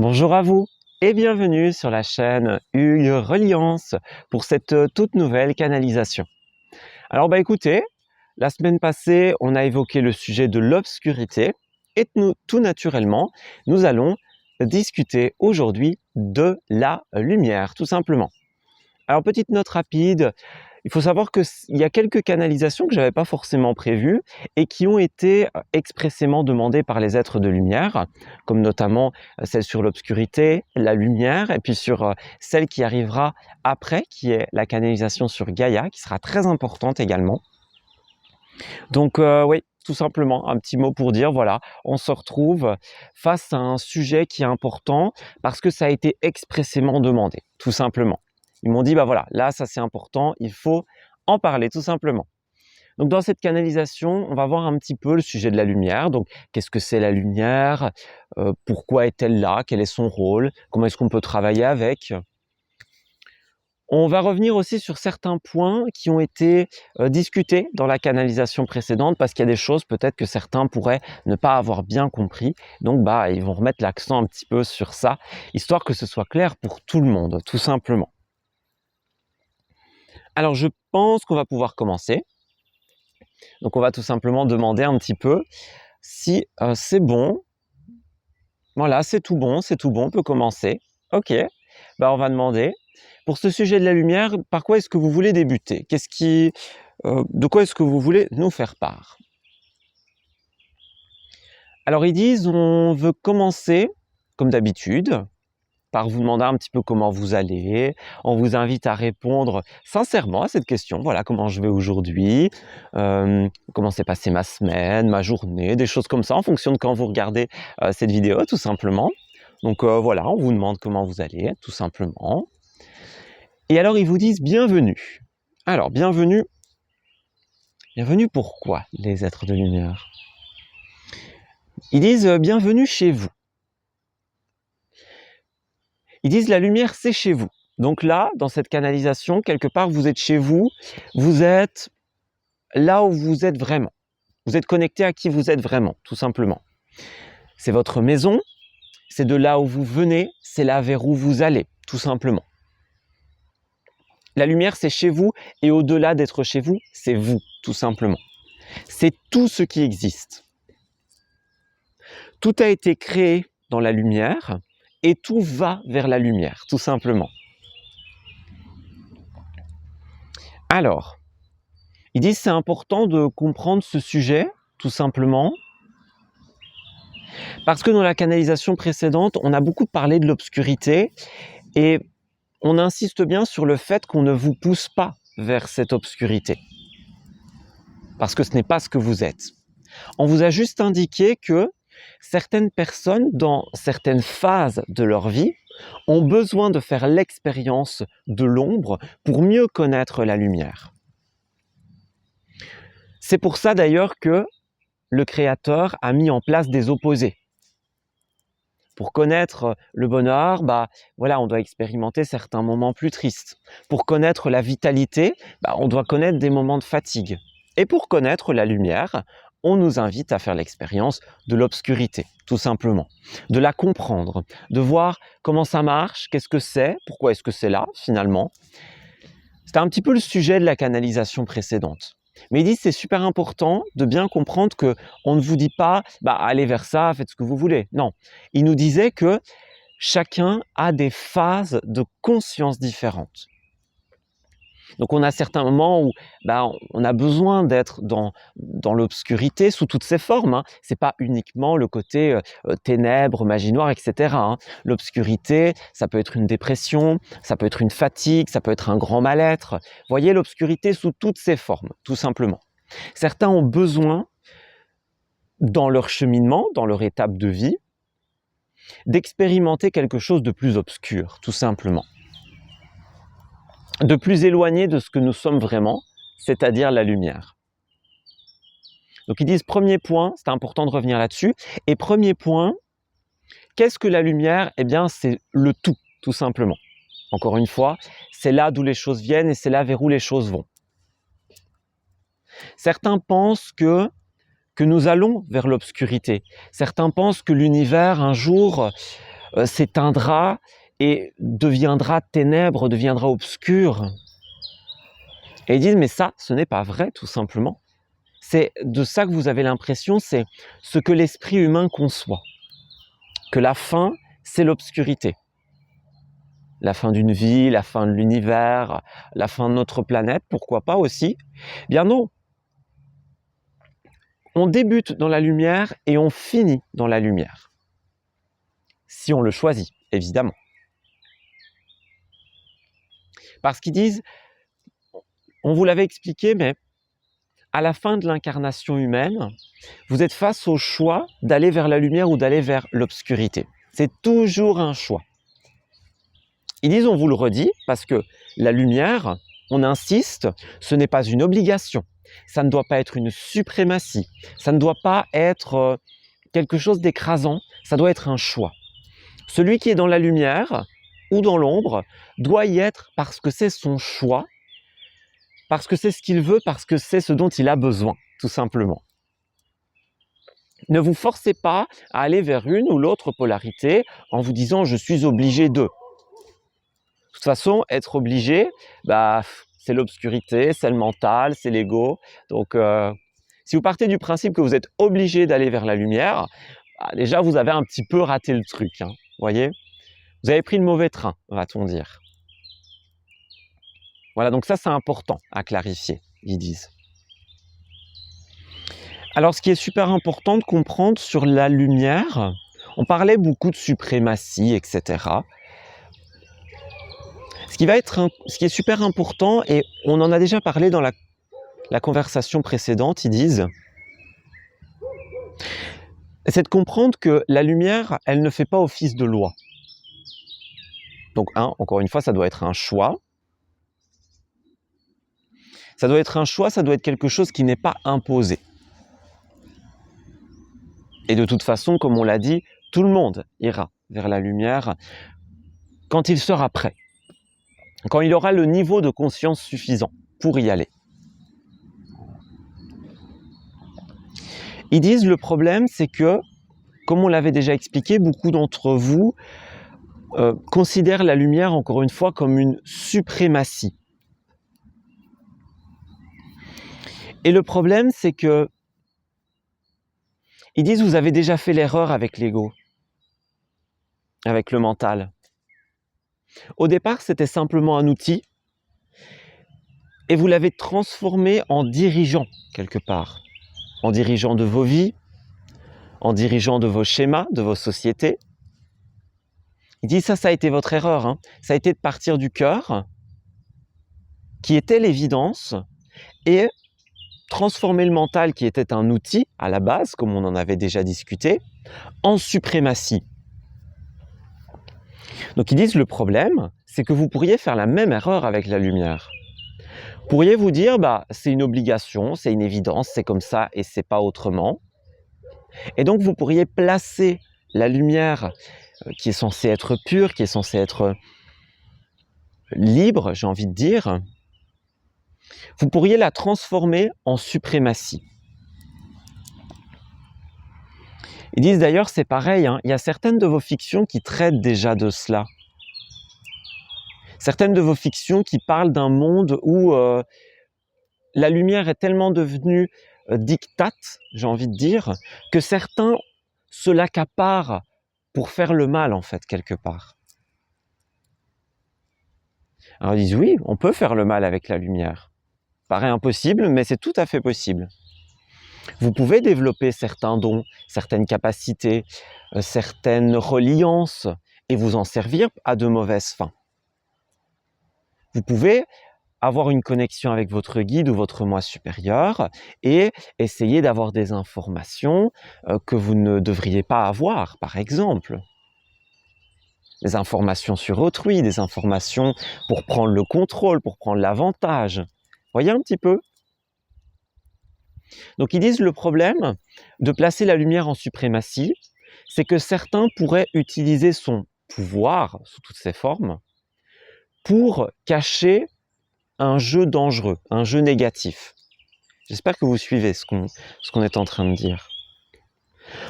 Bonjour à vous et bienvenue sur la chaîne Hugues Reliance pour cette toute nouvelle canalisation. Alors écoutez, la semaine passée on a évoqué le sujet de l'obscurité et tout naturellement nous allons discuter aujourd'hui de la lumière tout simplement. Alors petite note rapide, il faut savoir qu'il y a quelques canalisations que je n'avais pas forcément prévues et qui ont été expressément demandées par les êtres de lumière, comme notamment celle sur l'obscurité, la lumière, et puis sur celle qui arrivera après, qui est la canalisation sur Gaïa, qui sera très importante également. Donc oui, tout simplement, un petit mot pour dire, voilà, on se retrouve face à un sujet qui est important parce que ça a été expressément demandé, tout simplement. Ils m'ont dit, voilà, là, ça c'est important, il faut en parler, tout simplement. Donc dans cette canalisation, on va voir un petit peu le sujet de la lumière. Donc qu'est-ce que c'est la lumière? Pourquoi est-elle là? Quel est son rôle? Comment est-ce qu'on peut travailler avec? On va revenir aussi sur certains points qui ont été discutés dans la canalisation précédente parce qu'il y a des choses peut-être que certains pourraient ne pas avoir bien compris. Donc ils vont remettre l'accent un petit peu sur ça, histoire que ce soit clair pour tout le monde, tout simplement. Alors je pense qu'on va pouvoir commencer. Donc on va tout simplement demander un petit peu si c'est bon. Voilà, c'est tout bon, on peut commencer. Ok, on va demander. Pour ce sujet de la lumière, par quoi est-ce que vous voulez débuter? De quoi est-ce que vous voulez nous faire part? Alors ils disent, on veut commencer, comme d'habitude, par vous demander un petit peu comment vous allez. On vous invite à répondre sincèrement à cette question. Voilà, comment je vais aujourd'hui, comment s'est passée ma semaine, ma journée, des choses comme ça, en fonction de quand vous regardez cette vidéo, tout simplement. Donc voilà, on vous demande comment vous allez, tout simplement. Et alors ils vous disent bienvenue. Alors bienvenue pourquoi les êtres de lumière? Ils disent bienvenue chez vous. Ils disent la lumière c'est chez vous. Donc là, dans cette canalisation, quelque part vous êtes chez vous, vous êtes là où vous êtes vraiment. Vous êtes connecté à qui vous êtes vraiment, tout simplement. C'est votre maison, c'est de là où vous venez, c'est là vers où vous allez, tout simplement. La lumière c'est chez vous et au-delà d'être chez vous, c'est vous, tout simplement. C'est tout ce qui existe. Tout a été créé dans la lumière et tout va vers la lumière, tout simplement. Alors, ils disent c'est important de comprendre ce sujet, tout simplement, parce que dans la canalisation précédente, on a beaucoup parlé de l'obscurité et on insiste bien sur le fait qu'on ne vous pousse pas vers cette obscurité, parce que ce n'est pas ce que vous êtes. On vous a juste indiqué que certaines personnes, dans certaines phases de leur vie, ont besoin de faire l'expérience de l'ombre pour mieux connaître la lumière. C'est pour ça d'ailleurs que le Créateur a mis en place des opposés. Pour connaître le bonheur, on doit expérimenter certains moments plus tristes. Pour connaître la vitalité, on doit connaître des moments de fatigue. Et pour connaître la lumière, on nous invite à faire l'expérience de l'obscurité, tout simplement. De la comprendre, de voir comment ça marche, qu'est-ce que c'est, pourquoi est-ce que c'est là, finalement. C'était un petit peu le sujet de la canalisation précédente. Mais ils disent c'est super important de bien comprendre qu'on ne vous dit pas allez vers ça, faites ce que vous voulez. Non, ils nous disaient que chacun a des phases de conscience différentes. Donc on a certains moments où on a besoin d'être dans l'obscurité sous toutes ses formes. C'est pas uniquement le côté ténèbres, magie noire, etc. L'obscurité, ça peut être une dépression, ça peut être une fatigue, ça peut être un grand mal-être. Voyez l'obscurité sous toutes ses formes, tout simplement. Certains ont besoin, dans leur cheminement, dans leur étape de vie, d'expérimenter quelque chose de plus obscur, tout simplement. De plus éloigné de ce que nous sommes vraiment, c'est-à-dire la lumière. Donc ils disent premier point, c'est important de revenir là-dessus, et premier point, qu'est-ce que la lumière? Eh bien c'est le tout simplement. Encore une fois, c'est là d'où les choses viennent et c'est là vers où les choses vont. Certains pensent que nous allons vers l'obscurité. Certains pensent que l'univers un jour s'éteindra et deviendra ténèbres, deviendra obscur. Et ils disent, mais ça, ce n'est pas vrai, tout simplement. C'est de ça que vous avez l'impression, c'est ce que l'esprit humain conçoit. Que la fin, c'est l'obscurité. La fin d'une vie, la fin de l'univers, la fin de notre planète, pourquoi pas aussi? Bien non. On débute dans la lumière et on finit dans la lumière. Si on le choisit, évidemment. Parce qu'ils disent, on vous l'avait expliqué, mais à la fin de l'incarnation humaine, vous êtes face au choix d'aller vers la lumière ou d'aller vers l'obscurité. C'est toujours un choix. Ils disent, on vous le redit, parce que la lumière, on insiste, ce n'est pas une obligation. Ça ne doit pas être une suprématie. Ça ne doit pas être quelque chose d'écrasant. Ça doit être un choix. Celui qui est dans la lumière ou dans l'ombre doit y être parce que c'est son choix, parce que c'est ce qu'il veut, parce que c'est ce dont il a besoin, tout simplement. Ne vous forcez pas à aller vers une ou l'autre polarité en vous disant « je suis obligé de ». De toute façon, être obligé, c'est l'obscurité, c'est le mental, c'est l'ego. Donc, si vous partez du principe que vous êtes obligé d'aller vers la lumière, déjà, vous avez un petit peu raté le truc. Voyez ? Vous avez pris le mauvais train, va-t-on dire. Voilà, donc ça, c'est important à clarifier, ils disent. Alors, ce qui est super important de comprendre sur la lumière, on parlait beaucoup de suprématie, etc. Ce qui est super important, et on en a déjà parlé dans la conversation précédente, ils disent, c'est de comprendre que la lumière, elle ne fait pas office de loi. Donc, encore une fois, ça doit être un choix. Ça doit être un choix, ça doit être quelque chose qui n'est pas imposé. Et de toute façon, comme on l'a dit, tout le monde ira vers la lumière quand il sera prêt, quand il aura le niveau de conscience suffisant pour y aller. Ils disent le problème, c'est que, comme on l'avait déjà expliqué, beaucoup d'entre vous considèrent la lumière, encore une fois, comme une suprématie. Et le problème, c'est que ils disent, vous avez déjà fait l'erreur avec l'ego, avec le mental. Au départ, c'était simplement un outil, et vous l'avez transformé en dirigeant, quelque part. En dirigeant de vos vies, en dirigeant de vos schémas, de vos sociétés. Ils disent, ça a été votre erreur. Ça a été de partir du cœur, qui était l'évidence, et transformer le mental, qui était un outil à la base, comme on en avait déjà discuté, en suprématie. Donc ils disent, le problème, c'est que vous pourriez faire la même erreur avec la lumière. Vous pourriez vous dire, c'est une obligation, c'est une évidence, c'est comme ça et c'est pas autrement. Et donc vous pourriez placer la lumière qui est censée être pure, qui est censée être libre, j'ai envie de dire, vous pourriez la transformer en suprématie. Ils disent d'ailleurs, c'est pareil, il y a certaines de vos fictions qui traitent déjà de cela. Certaines de vos fictions qui parlent d'un monde où la lumière est tellement devenue diktat, j'ai envie de dire, que certains se l'accaparent pour faire le mal, en fait, quelque part. Alors ils disent, oui, on peut faire le mal avec la lumière. Paraît impossible, mais c'est tout à fait possible. Vous pouvez développer certains dons, certaines capacités, certaines reliances, et vous en servir à de mauvaises fins. Vous pouvez avoir une connexion avec votre guide ou votre moi supérieur et essayer d'avoir des informations que vous ne devriez pas avoir, par exemple. Des informations sur autrui, des informations pour prendre le contrôle, pour prendre l'avantage. Voyez un petit peu ? Donc ils disent le problème de placer la lumière en suprématie, c'est que certains pourraient utiliser son pouvoir, sous toutes ses formes, pour cacher un jeu dangereux, un jeu négatif. J'espère que vous suivez ce qu'on est en train de dire.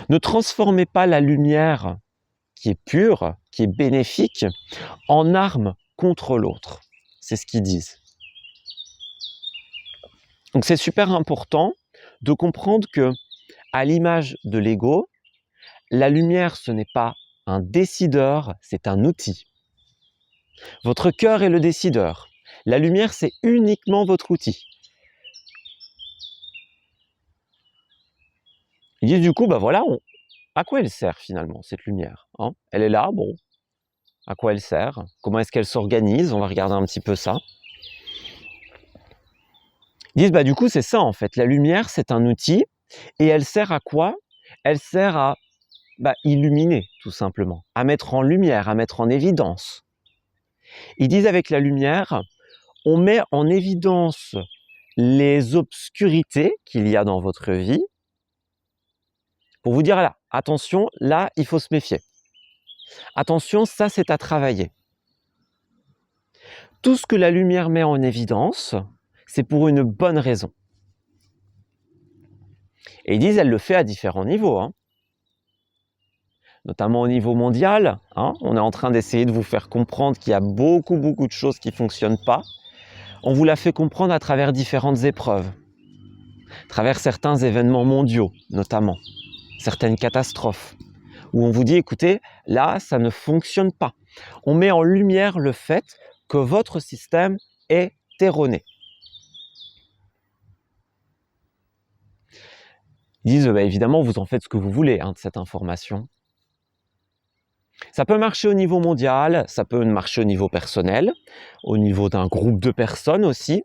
Ne transformez pas la lumière qui est pure, qui est bénéfique, en arme contre l'autre. C'est ce qu'ils disent. Donc c'est super important de comprendre que, à l'image de l'ego, la lumière, ce n'est pas un décideur, c'est un outil. Votre cœur est le décideur. La lumière, c'est uniquement votre outil. Ils disent du coup, bah voilà, à quoi elle sert finalement, cette lumière, hein? Elle est là, bon, à quoi elle sert? Comment est-ce qu'elle s'organise? On va regarder un petit peu ça. Ils disent, bah du coup, c'est ça en fait. La lumière, c'est un outil et elle sert à quoi? Elle sert à illuminer, tout simplement, à mettre en lumière, à mettre en évidence. Ils disent avec la lumière, on met en évidence les obscurités qu'il y a dans votre vie pour vous dire, là, attention, là, il faut se méfier. Attention, ça, c'est à travailler. Tout ce que la lumière met en évidence, c'est pour une bonne raison. Et ils disent, elle le fait à différents niveaux, hein. Notamment au niveau mondial, hein. On est en train d'essayer de vous faire comprendre qu'il y a beaucoup de choses qui ne fonctionnent pas. On vous l'a fait comprendre à travers différentes épreuves, à travers certains événements mondiaux, notamment, certaines catastrophes, où on vous dit, écoutez, là, ça ne fonctionne pas. On met en lumière le fait que votre système est erroné. Ils disent, évidemment, vous en faites ce que vous voulez de cette information. Ça peut marcher au niveau mondial, ça peut marcher au niveau personnel, au niveau d'un groupe de personnes aussi.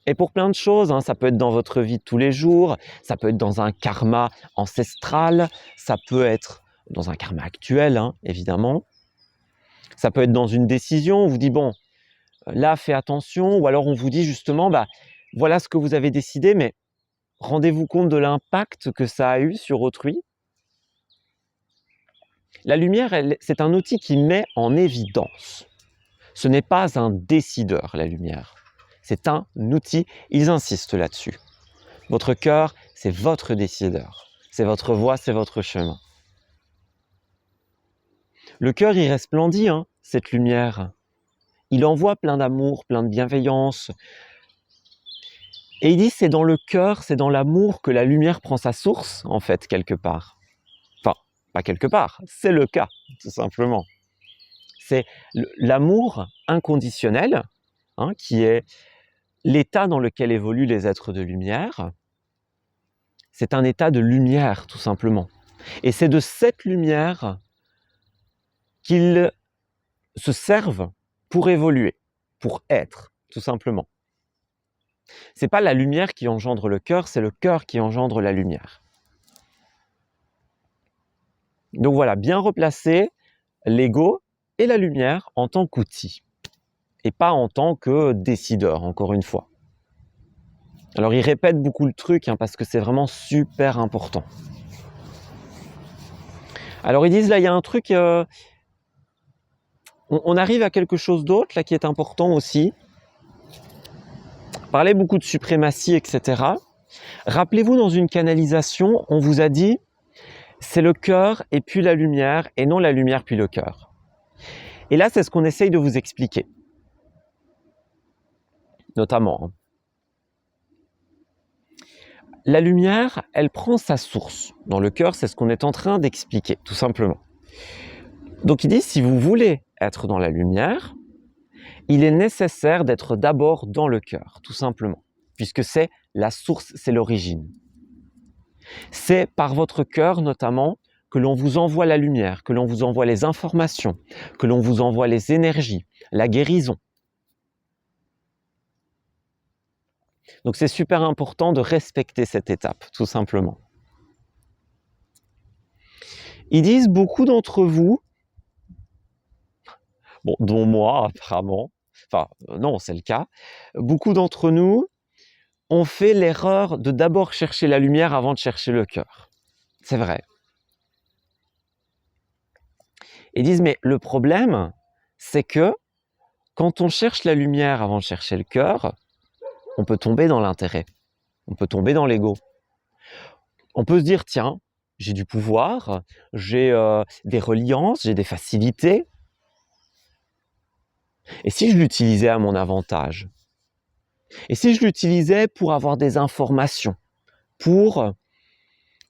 Et pour plein de choses, ça peut être dans votre vie de tous les jours, ça peut être dans un karma ancestral, ça peut être dans un karma actuel, évidemment. Ça peut être dans une décision, on vous dit, bon, là, fais attention, ou alors on vous dit justement, voilà ce que vous avez décidé, mais rendez-vous compte de l'impact que ça a eu sur autrui. La lumière, c'est un outil qui met en évidence. Ce n'est pas un décideur, la lumière. C'est un outil, ils insistent là-dessus. Votre cœur, c'est votre décideur. C'est votre voie, c'est votre chemin. Le cœur, il resplendit, cette lumière. Il envoie plein d'amour, plein de bienveillance. Et il dit, c'est dans le cœur, c'est dans l'amour que la lumière prend sa source, en fait, quelque part. Enfin, pas quelque part, c'est le cas, tout simplement. C'est l'amour inconditionnel, qui est l'état dans lequel évoluent les êtres de lumière. C'est un état de lumière, tout simplement. Et c'est de cette lumière qu'ils se servent pour évoluer, pour être, tout simplement. C'est pas la lumière qui engendre le cœur, c'est le cœur qui engendre la lumière. Donc voilà, bien replacer l'ego et la lumière en tant qu'outil, et pas en tant que décideur, encore une fois. Alors ils répètent beaucoup le truc, parce que c'est vraiment super important. Alors ils disent, là, il y a un truc, on arrive à quelque chose d'autre, là, qui est important aussi. On parlait beaucoup de suprématie, etc. Rappelez-vous, dans une canalisation, on vous a dit, c'est le cœur et puis la lumière, et non la lumière puis le cœur. Et là, c'est ce qu'on essaye de vous expliquer. Notamment. La lumière, elle prend sa source dans le cœur, c'est ce qu'on est en train d'expliquer, tout simplement. Donc il dit, si vous voulez être dans la lumière, il est nécessaire d'être d'abord dans le cœur, tout simplement, puisque c'est la source, c'est l'origine. C'est par votre cœur, notamment, que l'on vous envoie la lumière, que l'on vous envoie les informations, que l'on vous envoie les énergies, la guérison. Donc c'est super important de respecter cette étape, tout simplement. Ils disent, beaucoup d'entre vous, dont moi apparemment, non, c'est le cas, beaucoup d'entre nous ont fait l'erreur de d'abord chercher la lumière avant de chercher le cœur. C'est vrai. Ils disent, mais le problème, c'est que quand on cherche la lumière avant de chercher le cœur, on peut tomber dans l'intérêt, on peut tomber dans l'ego. On peut se dire, tiens, j'ai du pouvoir, j'ai des reliances, j'ai des facilités. Et si je l'utilisais à mon avantage? Et si je l'utilisais pour avoir des informations, pour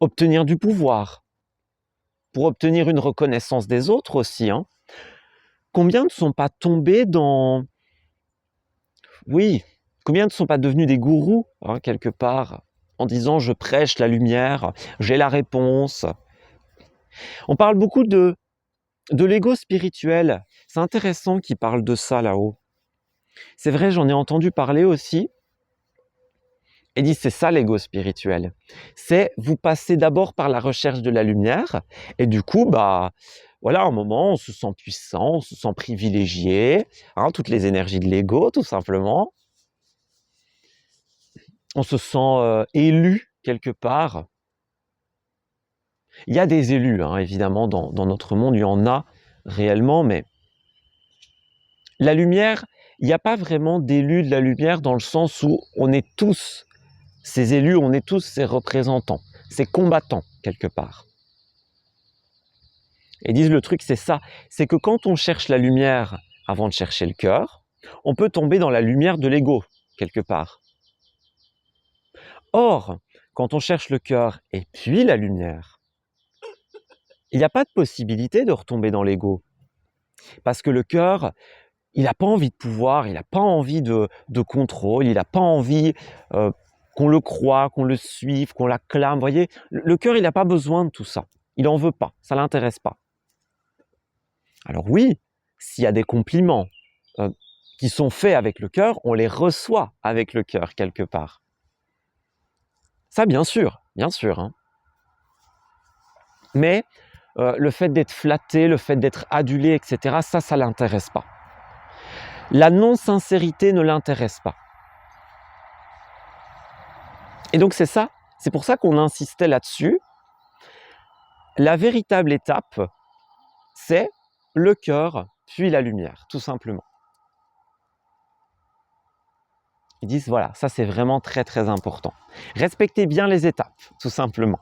obtenir du pouvoir, pour obtenir une reconnaissance des autres aussi, hein? Combien ne sont pas tombés dans... Oui, combien ne sont pas devenus des gourous, hein, quelque part, en disant je prêche la lumière, j'ai la réponse. On parle beaucoup de l'ego spirituel. C'est intéressant qu'ils parlent de ça là-haut. C'est vrai, j'en ai entendu parler aussi. Et dit c'est ça l'ego spirituel. C'est vous passez d'abord par la recherche de la lumière et du coup, bah voilà, à un moment, on se sent puissant, on se sent privilégié, hein, toutes les énergies de l'ego, tout simplement. On se sent élu quelque part. Il y a des élus, hein, évidemment, dans notre monde, il y en a réellement, mais la lumière, il n'y a pas vraiment d'élus de la lumière dans le sens où on est tous ces élus, on est tous ces représentants, ces combattants, quelque part. Et disent le truc, c'est ça, c'est que quand on cherche la lumière avant de chercher le cœur, on peut tomber dans la lumière de l'ego, quelque part. Or, quand on cherche le cœur et puis la lumière, il n'y a pas de possibilité de retomber dans l'ego. Parce que le cœur, il n'a pas envie de pouvoir, il n'a pas envie de contrôle, il n'a pas envie qu'on le croie, qu'on le suive, qu'on l'acclame. Vous voyez, le cœur, il n'a pas besoin de tout ça. Il n'en veut pas, ça ne l'intéresse pas. Alors oui, s'il y a des compliments qui sont faits avec le cœur, on les reçoit avec le cœur quelque part. Ça, bien sûr, hein. Mais le fait d'être flatté, le fait d'être adulé, etc., ça ne l'intéresse pas. La non-sincérité ne l'intéresse pas. Et donc c'est ça, c'est pour ça qu'on insistait là-dessus. La véritable étape, c'est le cœur, puis la lumière, tout simplement. Ils disent, voilà, ça c'est vraiment très très important. Respectez bien les étapes, tout simplement.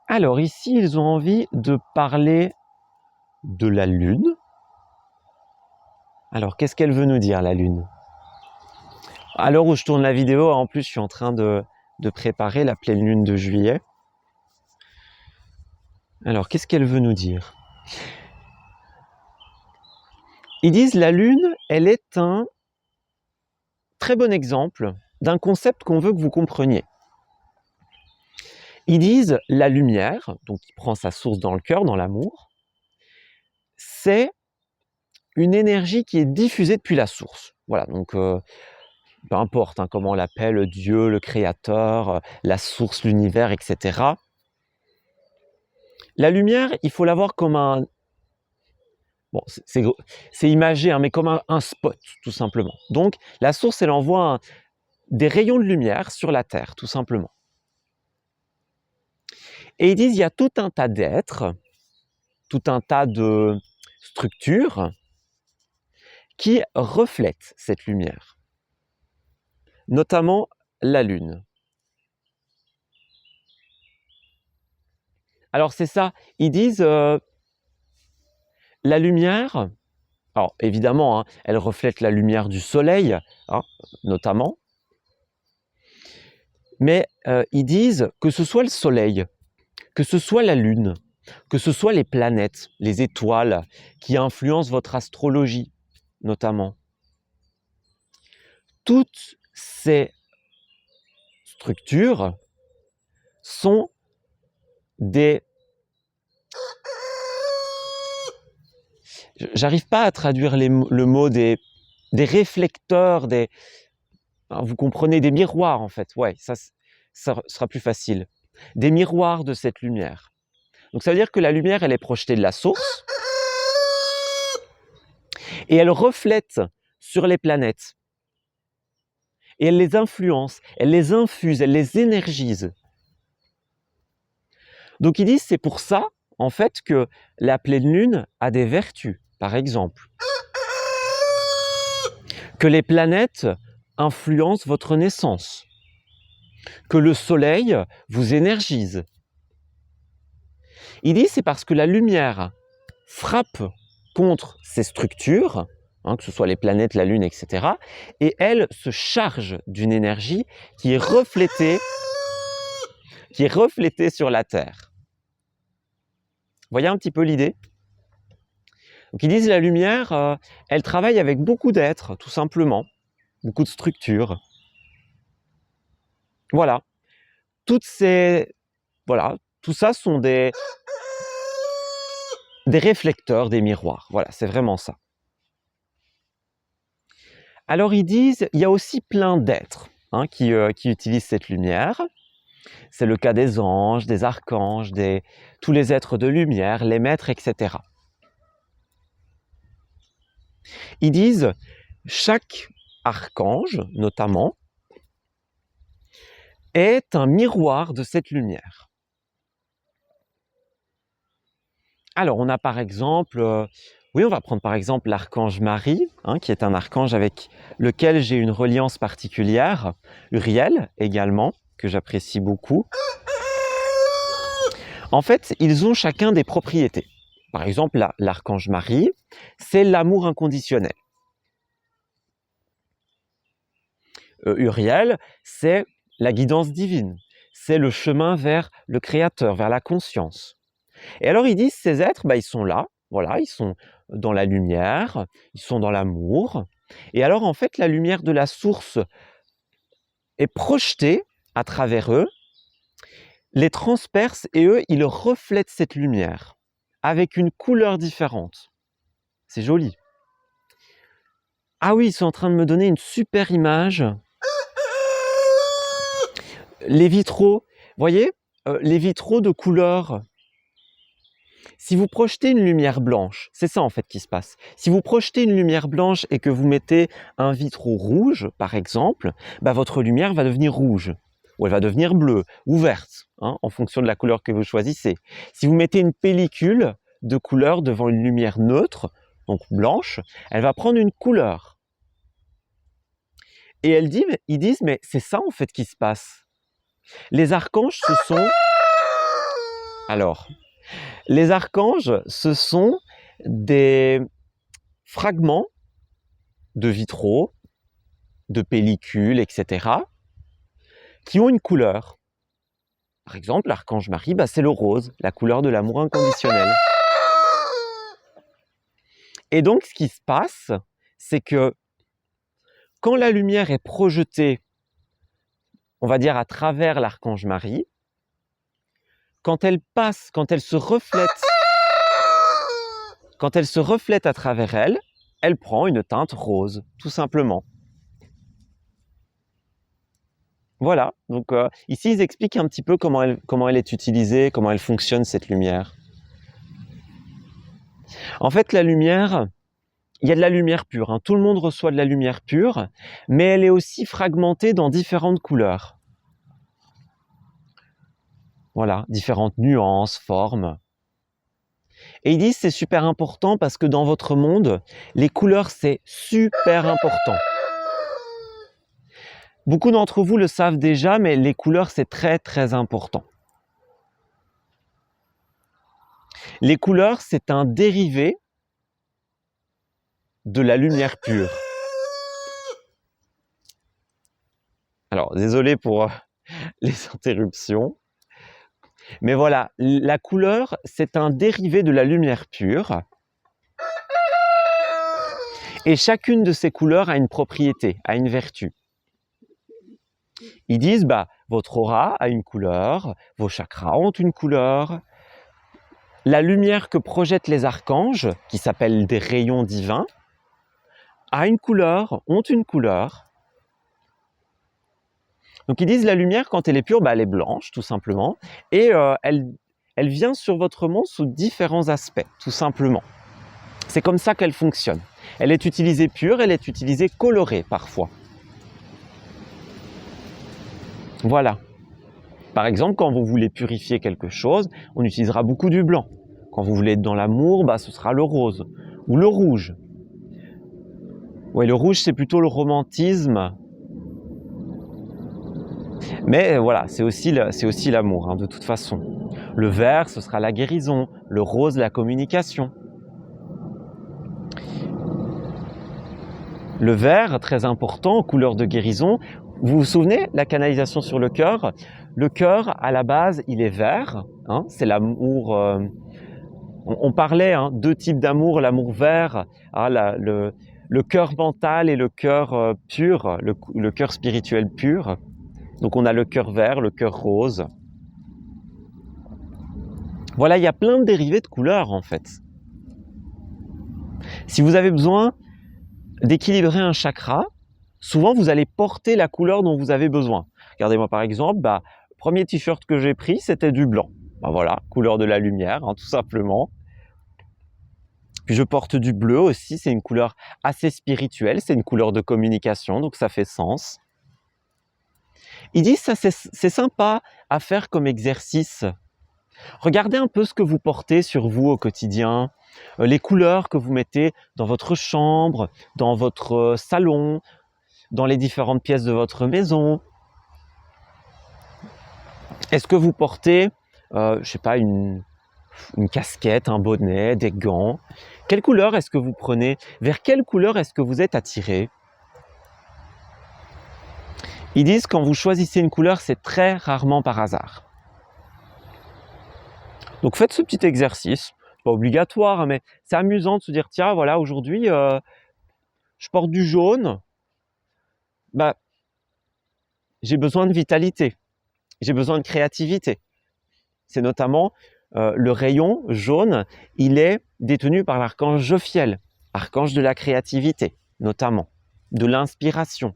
Alors ici, ils ont envie de parler de la Lune. Alors, qu'est-ce qu'elle veut nous dire, la Lune? À l'heure où je tourne la vidéo, en plus, je suis en train de préparer la pleine lune de juillet. Alors, qu'est-ce qu'elle veut nous dire? Ils disent, la Lune, elle est un très bon exemple d'un concept qu'on veut que vous compreniez. Ils disent, la lumière, donc qui prend sa source dans le cœur, dans l'amour, c'est une énergie qui est diffusée depuis la source. Voilà, donc peu importe hein, comment on l'appelle, Dieu, le créateur, la source, l'univers, etc. La lumière, il faut la voir comme un... Bon, c'est imagé, hein, mais comme un spot, tout simplement. Donc, la source, elle envoie des rayons de lumière sur la Terre, tout simplement. Et ils disent, il y a tout un tas d'êtres, tout un tas de structures qui reflètent cette lumière, notamment la Lune. Alors c'est ça, ils disent la lumière, alors évidemment, hein, elle reflète la lumière du soleil, hein, notamment, mais ils disent que ce soit le soleil, que ce soit la lune, que ce soit les planètes, les étoiles qui influencent votre astrologie, notamment. Toutes ces structures sont des... J'arrive pas à traduire le mot des réflecteurs, des... Vous comprenez, des miroirs en fait. Ouais, ça sera plus facile. Des miroirs de cette lumière. Donc ça veut dire que la lumière, elle est projetée de la source et elle reflète sur les planètes. Et elle les influence, elle les infuse, elle les énergise. Donc ils disent, c'est pour ça, en fait, que la pleine lune a des vertus, par exemple. Que les planètes influencent votre naissance. que le soleil vous énergise. Il dit c'est parce que la lumière frappe contre ces structures, hein, que ce soit les planètes, la Lune, etc. Et elle se charge d'une énergie qui est reflétée sur la Terre. Vous voyez un petit peu l'idée? Donc ils disent la lumière, elle travaille avec beaucoup d'êtres, tout simplement, beaucoup de structures. Voilà. Voilà, tout ça sont des réflecteurs, des miroirs. Voilà, c'est vraiment ça. Alors ils disent, il y a aussi plein d'êtres hein, qui utilisent cette lumière. C'est le cas des anges, des archanges, tous les êtres de lumière, les maîtres, etc. Ils disent, chaque archange, notamment, est un miroir de cette lumière. Alors, on a par exemple, on va prendre par exemple l'archange Marie, hein, qui est un archange avec lequel j'ai une reliance particulière, Uriel également, que j'apprécie beaucoup. En fait, ils ont chacun des propriétés. Par exemple, l'archange Marie, c'est l'amour inconditionnel. Uriel, c'est la guidance divine, c'est le chemin vers le Créateur, vers la conscience. Et alors ils disent, ces êtres, ils sont là, voilà, ils sont dans la lumière, ils sont dans l'amour. Et alors en fait, la lumière de la source est projetée à travers eux, les transperce et eux, ils reflètent cette lumière avec une couleur différente. C'est joli. Ah oui, ils sont en train de me donner une super image. Les vitraux, vous voyez, les vitraux de couleur. Si vous projetez une lumière blanche, c'est ça en fait qui se passe. Si vous projetez une lumière blanche et que vous mettez un vitrau rouge, par exemple, votre lumière va devenir rouge, ou elle va devenir bleue, ou verte, hein, en fonction de la couleur que vous choisissez. Si vous mettez une pellicule de couleur devant une lumière neutre, donc blanche, elle va prendre une couleur. Et ils disent, mais c'est ça en fait qui se passe. Les archanges, les archanges, ce sont des fragments de vitraux, de pellicules, etc., qui ont une couleur. Par exemple, l'archange Marie, c'est le rose, la couleur de l'amour inconditionnel. Et donc, ce qui se passe, c'est que quand la lumière est projetée, on va dire à travers l'archange Marie, quand elle se reflète à travers elle, elle prend une teinte rose, tout simplement. Voilà, donc ici ils expliquent un petit peu comment elle est utilisée, comment elle fonctionne cette lumière. En fait, la lumière, il y a de la lumière pure, hein. Tout le monde reçoit de la lumière pure, mais elle est aussi fragmentée dans différentes couleurs. Voilà, différentes nuances, formes. Et ils disent c'est super important parce que dans votre monde, les couleurs c'est super important. Beaucoup d'entre vous le savent déjà, mais les couleurs c'est très très important. Les couleurs c'est un dérivé de la lumière pure. Alors, désolé pour les interruptions. Mais voilà, la couleur, c'est un dérivé de la lumière pure. Et chacune de ces couleurs a une propriété, a une vertu. Ils disent, votre aura a une couleur, vos chakras ont une couleur. La lumière que projettent les archanges, qui s'appellent des rayons divins, a une couleur, ont une couleur. Donc ils disent la lumière, quand elle est pure, elle est blanche, tout simplement. Et elle vient sur votre monde sous différents aspects, tout simplement. C'est comme ça qu'elle fonctionne. Elle est utilisée pure, elle est utilisée colorée parfois. Voilà. Par exemple, quand vous voulez purifier quelque chose, on utilisera beaucoup du blanc. Quand vous voulez être dans l'amour, ce sera le rose ou le rouge. Oui, le rouge, c'est plutôt le romantisme. Mais voilà, c'est aussi l'amour, hein, de toute façon. Le vert, ce sera la guérison. Le rose, la communication. Le vert, très important, couleur de guérison. Vous vous souvenez, la canalisation sur le cœur? Le cœur, à la base, il est vert. Hein, c'est l'amour. On parlait, hein, deux types d'amour, l'amour vert, hein, le cœur mental et le cœur pur, le cœur spirituel pur. Donc on a le cœur vert, le cœur rose. Voilà, il y a plein de dérivés de couleurs en fait. Si vous avez besoin d'équilibrer un chakra, souvent vous allez porter la couleur dont vous avez besoin. Regardez-moi par exemple, le premier t-shirt que j'ai pris, c'était du blanc. Voilà, couleur de la lumière, hein, tout simplement. Puis je porte du bleu aussi, c'est une couleur assez spirituelle, c'est une couleur de communication, donc ça fait sens. Ils disent ça, c'est sympa à faire comme exercice. Regardez un peu ce que vous portez sur vous au quotidien, les couleurs que vous mettez dans votre chambre, dans votre salon, dans les différentes pièces de votre maison. Est-ce que vous portez, je sais pas, une casquette, un bonnet, des gants? Quelle couleur est-ce que vous prenez? Vers quelle couleur est-ce que vous êtes attiré? Ils disent quand vous choisissez une couleur, c'est très rarement par hasard. Donc faites ce petit exercice, pas obligatoire, hein, mais c'est amusant de se dire tiens voilà aujourd'hui je porte du jaune, j'ai besoin de vitalité, j'ai besoin de créativité. C'est notamment le rayon jaune, il est détenu par l'archange Jophiel, archange de la créativité, notamment, de l'inspiration,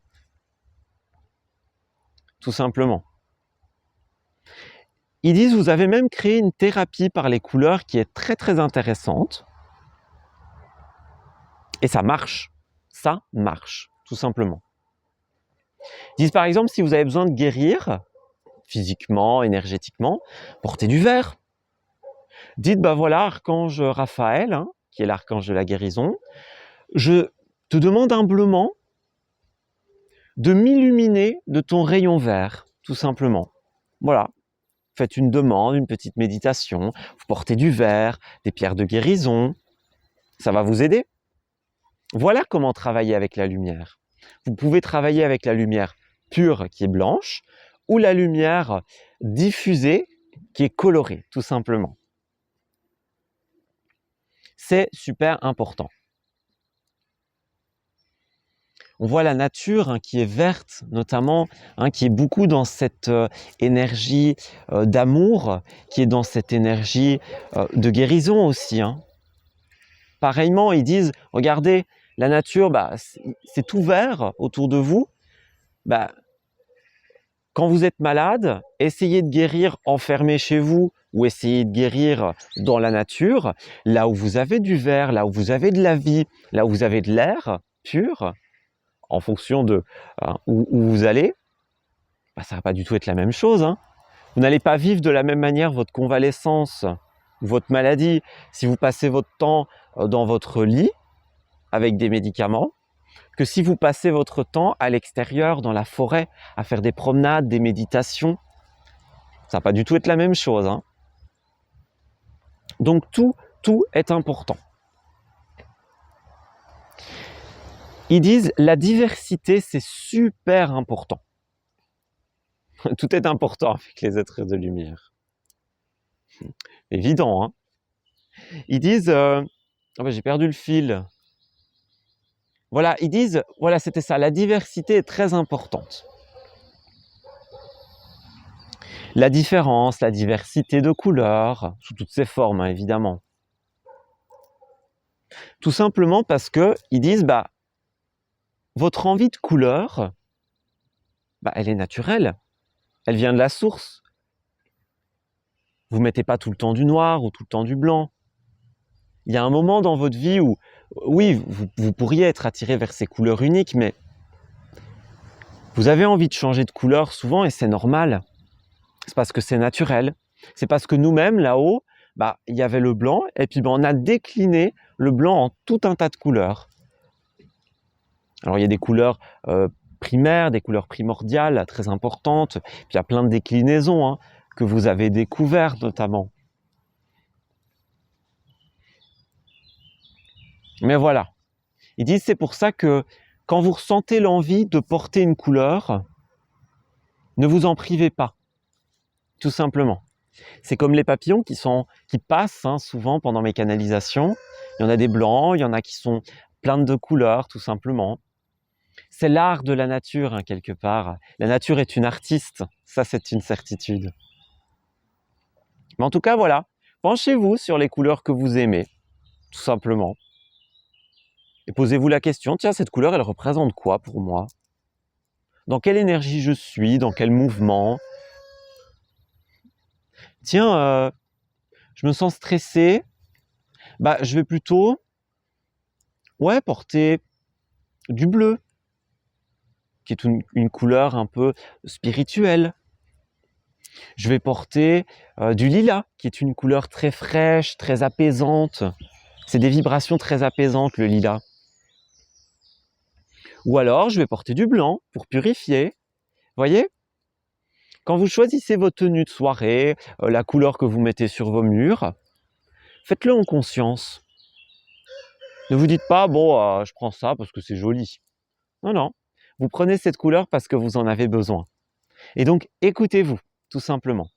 tout simplement. Ils disent vous avez même créé une thérapie par les couleurs qui est très très intéressante. Et ça marche, tout simplement. Ils disent par exemple si vous avez besoin de guérir, physiquement, énergétiquement, portez du vert. Dites voilà, archange Raphaël, hein, qui est l'archange de la guérison, je te demande humblement de m'illuminer de ton rayon vert, tout simplement. Voilà. Faites une demande, une petite méditation, vous portez du vert, des pierres de guérison, ça va vous aider. Voilà comment travailler avec la lumière. Vous pouvez travailler avec la lumière pure qui est blanche ou la lumière diffusée qui est colorée, tout simplement. C'est super important. On voit la nature hein, qui est verte, notamment, hein, qui est beaucoup dans cette énergie d'amour, qui est dans cette énergie de guérison aussi. Hein. Pareillement, ils disent, regardez, la nature, c'est tout vert autour de vous. Quand vous êtes malade, essayez de guérir enfermé chez vous ou essayez de guérir dans la nature, là où vous avez du vert, là où vous avez de la vie, là où vous avez de l'air pur, en fonction de où vous allez, ça ne va pas du tout être la même chose. Hein. Vous n'allez pas vivre de la même manière votre convalescence ou votre maladie si vous passez votre temps dans votre lit avec des médicaments que si vous passez votre temps à l'extérieur, dans la forêt, à faire des promenades, des méditations. Ça ne va pas du tout être la même chose. Hein. Donc tout est important. Ils disent la diversité, c'est super important. Tout est important avec les êtres de lumière. Évident, hein. Ils disent... j'ai perdu le fil. Voilà, ils disent, voilà, c'était ça, la diversité est très importante. La différence, la diversité de couleurs, sous toutes ses formes, hein, évidemment. Tout simplement parce qu'ils disent, votre envie de couleur, elle est naturelle. Elle vient de la source. Vous ne mettez pas tout le temps du noir ou tout le temps du blanc. Il y a un moment dans votre vie où, oui, vous pourriez être attiré vers ces couleurs uniques, mais vous avez envie de changer de couleur souvent et c'est normal. C'est parce que c'est naturel. C'est parce que nous-mêmes, là-haut, il y avait le blanc et puis on a décliné le blanc en tout un tas de couleurs. Alors il y a des couleurs primaires, des couleurs primordiales très importantes. Puis il y a plein de déclinaisons hein, que vous avez découvertes notamment. Mais voilà, ils disent c'est pour ça que quand vous ressentez l'envie de porter une couleur, ne vous en privez pas, tout simplement. C'est comme les papillons qui passent hein, souvent pendant mes canalisations. Il y en a des blancs, il y en a qui sont pleins de couleurs, tout simplement. C'est l'art de la nature, hein, quelque part. La nature est une artiste, ça c'est une certitude. Mais en tout cas, voilà, penchez-vous sur les couleurs que vous aimez, tout simplement. Et posez-vous la question, tiens, cette couleur, elle représente quoi pour moi? Dans quelle énergie je suis? Dans quel mouvement? Tiens, je me sens stressé. Bah, je vais plutôt porter du bleu, qui est une couleur un peu spirituelle. Je vais porter du lilas, qui est une couleur très fraîche, très apaisante. C'est des vibrations très apaisantes, le lilas. Ou alors, je vais porter du blanc pour purifier. Voyez? Quand vous choisissez votre tenue de soirée, la couleur que vous mettez sur vos murs, faites-le en conscience. Ne vous dites pas, bon, je prends ça parce que c'est joli. Non, non. Vous prenez cette couleur parce que vous en avez besoin. Et donc, écoutez-vous, tout simplement.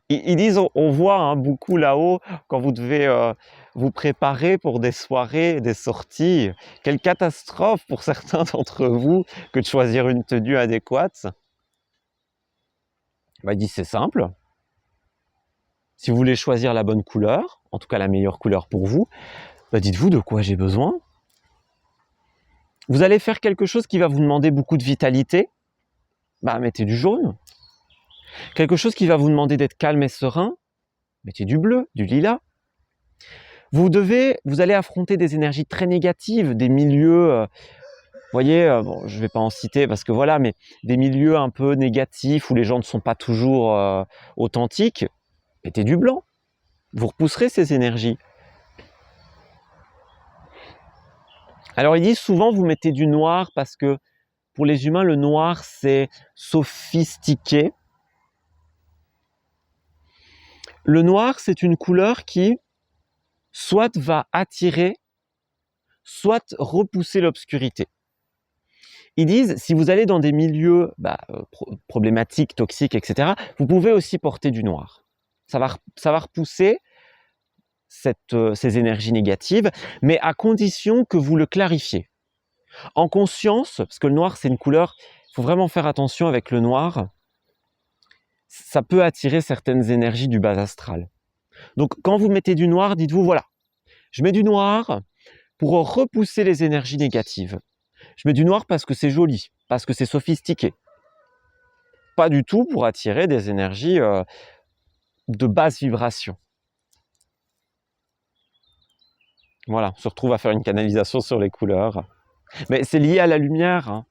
Ils disent, on voit hein, beaucoup là-haut, quand vous devez vous préparer pour des soirées, des sorties. Quelle catastrophe pour certains d'entre vous que de choisir une tenue adéquate. Bah, ils disent, c'est simple. Si vous voulez choisir la bonne couleur, en tout cas la meilleure couleur pour vous, bah, dites-vous de quoi j'ai besoin. Vous allez faire quelque chose qui va vous demander beaucoup de vitalité, bah, mettez du jaune. Quelque chose qui va vous demander d'être calme et serein, mettez du bleu, du lilas. Vous allez affronter des énergies très négatives, des milieux, voyez, bon, je ne vais pas en citer parce que voilà, mais des milieux un peu négatifs où les gens ne sont pas toujours authentiques, mettez du blanc. Vous repousserez ces énergies. Alors ils disent souvent vous mettez du noir parce que pour les humains, le noir c'est sophistiqué. Le noir c'est une couleur qui soit va attirer, soit repousser l'obscurité. Ils disent, si vous allez dans des milieux problématiques, toxiques, etc., vous pouvez aussi porter du noir. Ça va repousser ces énergies négatives, mais à condition que vous le clarifiez. En conscience, parce que le noir, c'est une couleur, il faut vraiment faire attention avec le noir, ça peut attirer certaines énergies du bas astral. Donc, quand vous mettez du noir, dites-vous, voilà, je mets du noir pour repousser les énergies négatives. Je mets du noir parce que c'est joli, parce que c'est sophistiqué. Pas du tout pour attirer des énergies de basse vibration. Voilà, on se retrouve à faire une canalisation sur les couleurs. Mais c'est lié à la lumière, hein.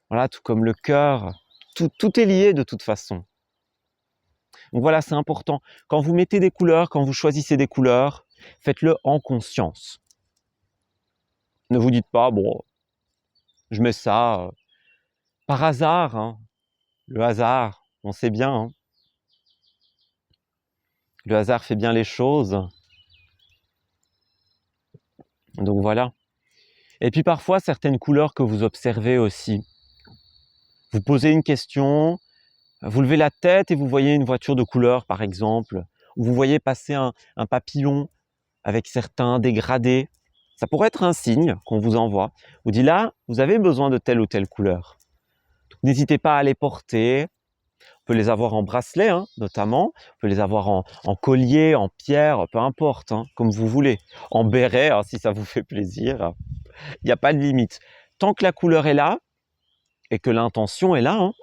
Voilà, tout comme le cœur. Tout est lié de toute façon. Donc voilà, c'est important. Quand vous mettez des couleurs, quand vous choisissez des couleurs, faites-le en conscience. Ne vous dites pas, bon, je mets ça par hasard. Hein. Le hasard, on sait bien. Hein. Le hasard fait bien les choses. Donc voilà. Et puis parfois, certaines couleurs que vous observez aussi. Vous posez une question, vous levez la tête et vous voyez une voiture de couleur, par exemple. Ou vous voyez passer un papillon avec certains dégradés. Ça pourrait être un signe qu'on vous envoie. Vous dit là, vous avez besoin de telle ou telle couleur. N'hésitez pas à les porter. On peut les avoir en bracelet, hein, notamment. On peut les avoir en collier, en pierre, peu importe, hein, comme vous voulez. En béret, hein, si ça vous fait plaisir. Il n'y a pas de limite. Tant que la couleur est là et que l'intention est là, hein,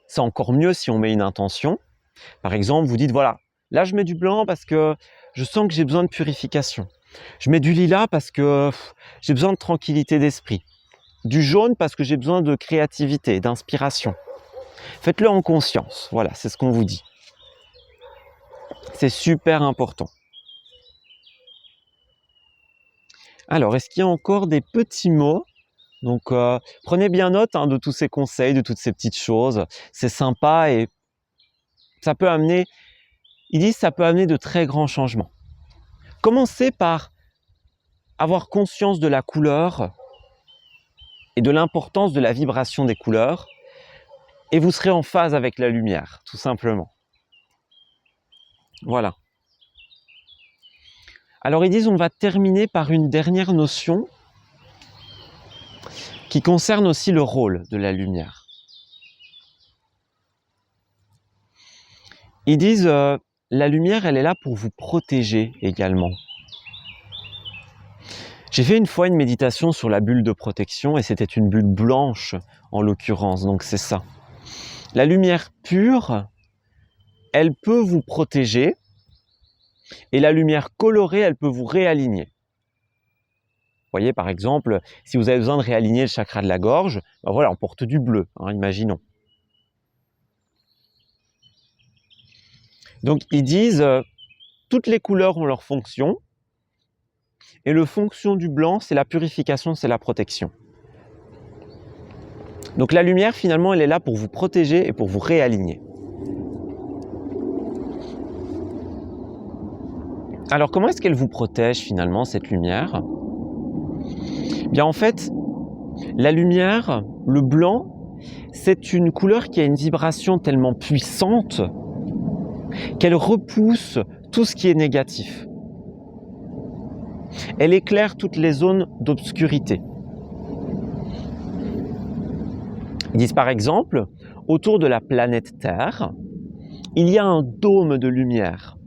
c'est encore mieux si on met une intention. Par exemple, vous dites, voilà, là je mets du blanc parce que je sens que j'ai besoin de purification. Je mets du lilas parce que j'ai besoin de tranquillité d'esprit. Du jaune parce que j'ai besoin de créativité, d'inspiration. Faites-le en conscience. Voilà, c'est ce qu'on vous dit. C'est super important. Alors, est-ce qu'il y a encore des petits mots Donc, prenez bien note de tous ces conseils, de toutes ces petites choses. C'est sympa et ça peut amener, ils disent, ça peut amener de très grands changements. Commencez par avoir conscience de la couleur et de l'importance de la vibration des couleurs et vous serez en phase avec la lumière, tout simplement. Voilà. Alors, ils disent, on va terminer par une dernière notion qui concerne aussi le rôle de la lumière. Ils disent, la lumière, elle est là pour vous protéger également. J'ai fait une fois une méditation sur la bulle de protection et c'était une bulle blanche en l'occurrence, donc c'est ça. La lumière pure, elle peut vous protéger et la lumière colorée, elle peut vous réaligner. Vous voyez, par exemple, si vous avez besoin de réaligner le chakra de la gorge, ben voilà, on porte du bleu, imaginons. Donc, ils disent, toutes les couleurs ont leur fonction, et le fonction du blanc, c'est la purification, c'est la protection. Donc, la lumière, finalement, elle est là pour vous protéger et pour vous réaligner. Alors, comment est-ce qu'elle vous protège, finalement, cette lumière ? Bien, en fait, la lumière, le blanc, c'est une couleur qui a une vibration tellement puissante qu'elle repousse tout ce qui est négatif. Elle éclaire toutes les zones d'obscurité. Ils disent par exemple, autour de la planète Terre, il y a un dôme de lumière.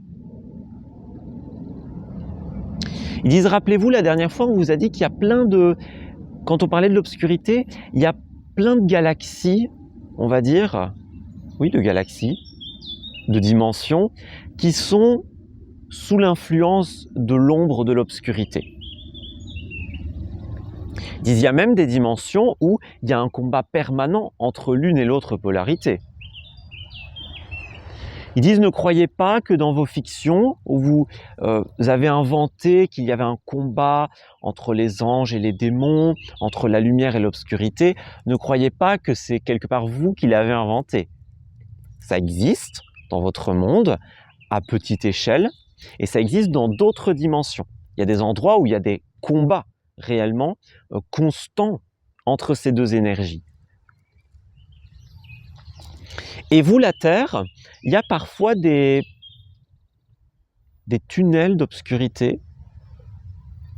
Ils disent, rappelez-vous, la dernière fois, on vous a dit qu'il y a plein de... Quand on parlait de l'obscurité, il y a plein de galaxies, on va dire, oui, de galaxies, de dimensions, qui sont sous l'influence de l'ombre de l'obscurité. Ils disent, il y a même des dimensions où il y a un combat permanent entre l'une et l'autre polarité. Ils disent, ne croyez pas que dans vos fictions, où vous avez inventé qu'il y avait un combat entre les anges et les démons, entre la lumière et l'obscurité, ne croyez pas que c'est quelque part vous qui l'avez inventé. Ça existe dans votre monde, à petite échelle, et ça existe dans d'autres dimensions. Il y a des endroits où il y a des combats réellement constants entre ces deux énergies. Et vous, la Terre, il y a parfois des tunnels d'obscurité.